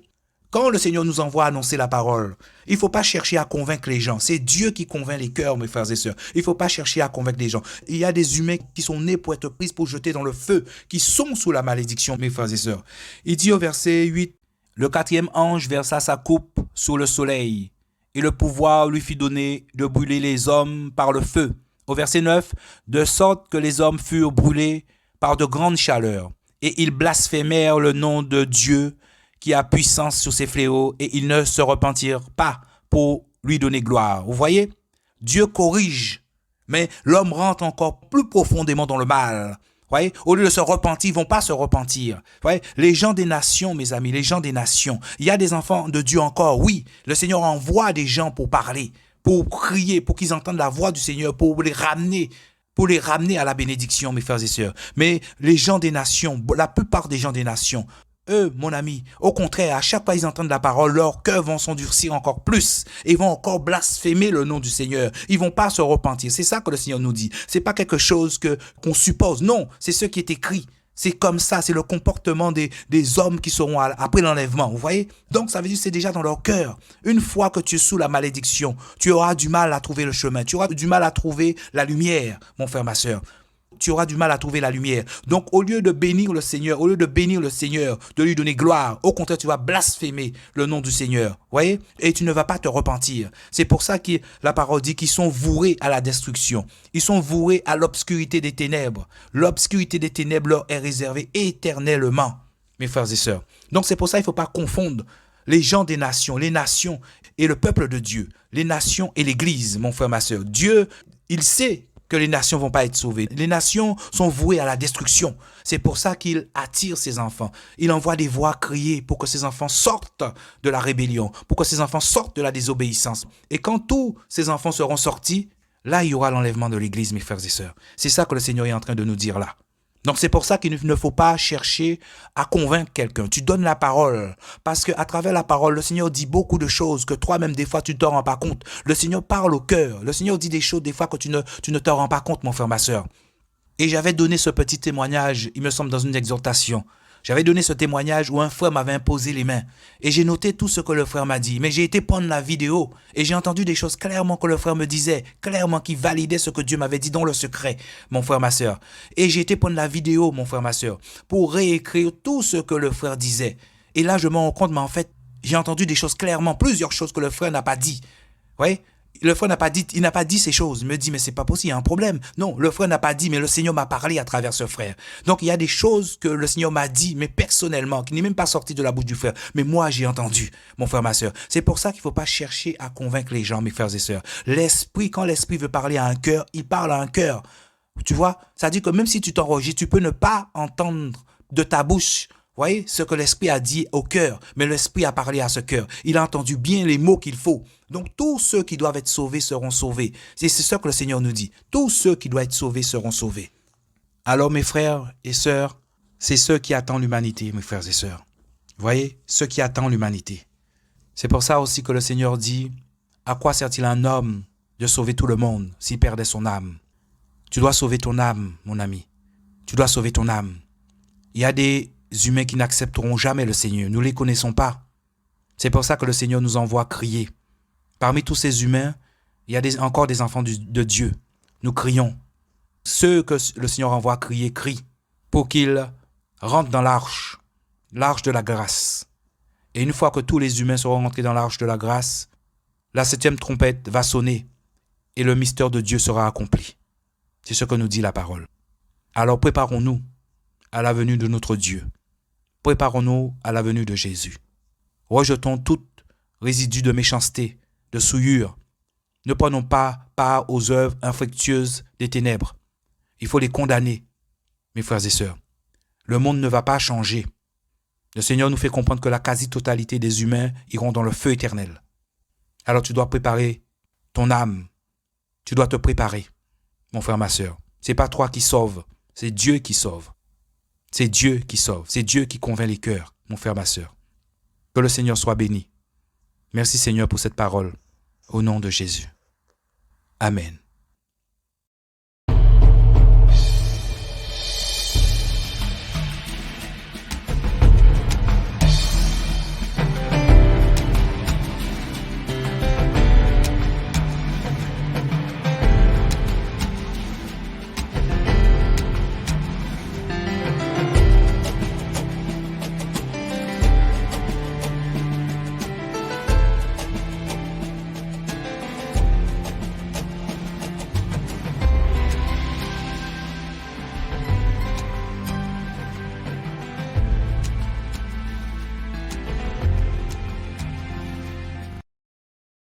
quand le Seigneur nous envoie annoncer la parole, il ne faut pas chercher à convaincre les gens. C'est Dieu qui convainc les cœurs, mes frères et sœurs. Il ne faut pas chercher à convaincre les gens. Il y a des humains qui sont nés pour être pris, pour jeter dans le feu, qui sont sous la malédiction, mes frères et sœurs. Il dit au verset 8, le 4e ange versa sa coupe sur le soleil, et le pouvoir lui fut donné de brûler les hommes par le feu. Au verset 9, de sorte que les hommes furent brûlés par de grandes chaleurs, et ils blasphémèrent le nom de Dieu qui a puissance sur ses fléaux, et ils ne se repentirent pas pour lui donner gloire. Vous voyez, Dieu corrige, mais l'homme rentre encore plus profondément dans le mal. Voyez, au lieu de se repentir, ils vont pas se repentir. Voyez, les gens des nations, mes amis, les gens des nations, il y a des enfants de Dieu encore, oui. Le Seigneur envoie des gens pour parler, pour crier, pour qu'ils entendent la voix du Seigneur, pour les ramener à la bénédiction, mes frères et sœurs. Mais les gens des nations, la plupart des gens des nations, eux, mon ami, au contraire, à chaque fois qu'ils entendent la parole, leurs cœurs vont s'endurcir encore plus. Ils vont encore blasphémer le nom du Seigneur. Ils vont pas se repentir. C'est ça que le Seigneur nous dit. C'est pas quelque chose qu'on suppose. Non, c'est ce qui est écrit. C'est comme ça, c'est le comportement des hommes qui seront après l'enlèvement. Vous voyez? Donc, ça veut dire que c'est déjà dans leur cœur. Une fois que tu es sous la malédiction, tu auras du mal à trouver le chemin. Tu auras du mal à trouver la lumière, mon frère, ma sœur. Tu auras du mal à trouver la lumière. Donc, au lieu de bénir le Seigneur, de lui donner gloire, au contraire, tu vas blasphémer le nom du Seigneur. Vous voyez? Et tu ne vas pas te repentir. C'est pour ça que la parole dit qu'ils sont voués à la destruction. Ils sont voués à l'obscurité des ténèbres. L'obscurité des ténèbres leur est réservée éternellement, mes frères et sœurs. Donc, c'est pour ça qu'il ne faut pas confondre les gens des nations, les nations et le peuple de Dieu, les nations et l'Église, mon frère, ma sœur. Dieu, il sait que les nations vont pas être sauvées. Les nations sont vouées à la destruction. C'est pour ça qu'il attire ses enfants. Il envoie des voix crier pour que ses enfants sortent de la rébellion, pour que ses enfants sortent de la désobéissance. Et quand tous ces enfants seront sortis, là, il y aura l'enlèvement de l'Église, mes frères et sœurs. C'est ça que le Seigneur est en train de nous dire là. Donc, c'est pour ça qu'il ne faut pas chercher à convaincre quelqu'un. Tu donnes la parole. Parce qu'à travers la parole, le Seigneur dit beaucoup de choses que toi-même, des fois, tu ne te rends pas compte. Le Seigneur parle au cœur. Le Seigneur dit des choses, des fois, que tu ne te rends pas compte, mon frère, ma sœur. Et j'avais donné ce petit témoignage, il me semble, dans une exhortation. J'avais donné ce témoignage où un frère m'avait imposé les mains. Et j'ai noté tout ce que le frère m'a dit. Mais j'ai été prendre la vidéo et j'ai entendu des choses clairement que le frère me disait, clairement qui validait ce que Dieu m'avait dit dans le secret, mon frère, ma sœur. Et j'ai été prendre la vidéo, mon frère, ma sœur, pour réécrire tout ce que le frère disait. Et là, je me rends compte, mais en fait, j'ai entendu des choses clairement, plusieurs choses que le frère n'a pas dit. Vous voyez? Le frère n'a pas dit ces choses. Il me dit, mais c'est pas possible, il y a un problème. Non, le frère n'a pas dit, mais le Seigneur m'a parlé à travers ce frère. Donc, il y a des choses que le Seigneur m'a dit, mais personnellement, qui n'est même pas sorti de la bouche du frère. Mais moi, j'ai entendu, mon frère, ma sœur. C'est pour ça qu'il ne faut pas chercher à convaincre les gens, mes frères et sœurs. L'esprit, quand l'esprit veut parler à un cœur, il parle à un cœur. Tu vois? Ça dit que même si tu t'enregistres, tu peux ne pas entendre de ta bouche, vous voyez, ce que l'esprit a dit au cœur, mais l'esprit a parlé à ce cœur. Il a entendu bien les mots qu'il faut. Donc, tous ceux qui doivent être sauvés seront sauvés. C'est ce que le Seigneur nous dit. Tous ceux qui doivent être sauvés seront sauvés. Alors, mes frères et sœurs, c'est ceux qui attendent l'humanité, mes frères et sœurs. Vous voyez, ceux qui attendent l'humanité. C'est pour ça aussi que le Seigneur dit, à quoi sert-il un homme de sauver tout le monde s'il perdait son âme? Tu dois sauver ton âme, mon ami. Tu dois sauver ton âme. Il y a des humains qui n'accepteront jamais le Seigneur. Nous ne les connaissons pas. C'est pour ça que le Seigneur nous envoie crier. Parmi tous ces humains, il y a encore des enfants de Dieu. Nous crions. Ceux que le Seigneur envoie crier, crient pour qu'ils rentrent dans l'arche de la grâce. Et une fois que tous les humains seront rentrés dans l'arche de la grâce, la 7e trompette va sonner et le mystère de Dieu sera accompli. C'est ce que nous dit la parole. Alors préparons-nous à la venue de notre Dieu. Préparons-nous à la venue de Jésus. Rejetons tout résidu de méchanceté, de souillure. Ne prenons pas part aux œuvres infructueuses des ténèbres. Il faut les condamner, mes frères et sœurs. Le monde ne va pas changer. Le Seigneur nous fait comprendre que la quasi-totalité des humains iront dans le feu éternel. Alors tu dois préparer ton âme. Tu dois te préparer, mon frère, ma sœur. Ce n'est pas toi qui sauves, c'est Dieu qui sauve. C'est Dieu qui sauve, c'est Dieu qui convainc les cœurs, mon frère, ma sœur. Que le Seigneur soit béni. Merci Seigneur pour cette parole, au nom de Jésus. Amen.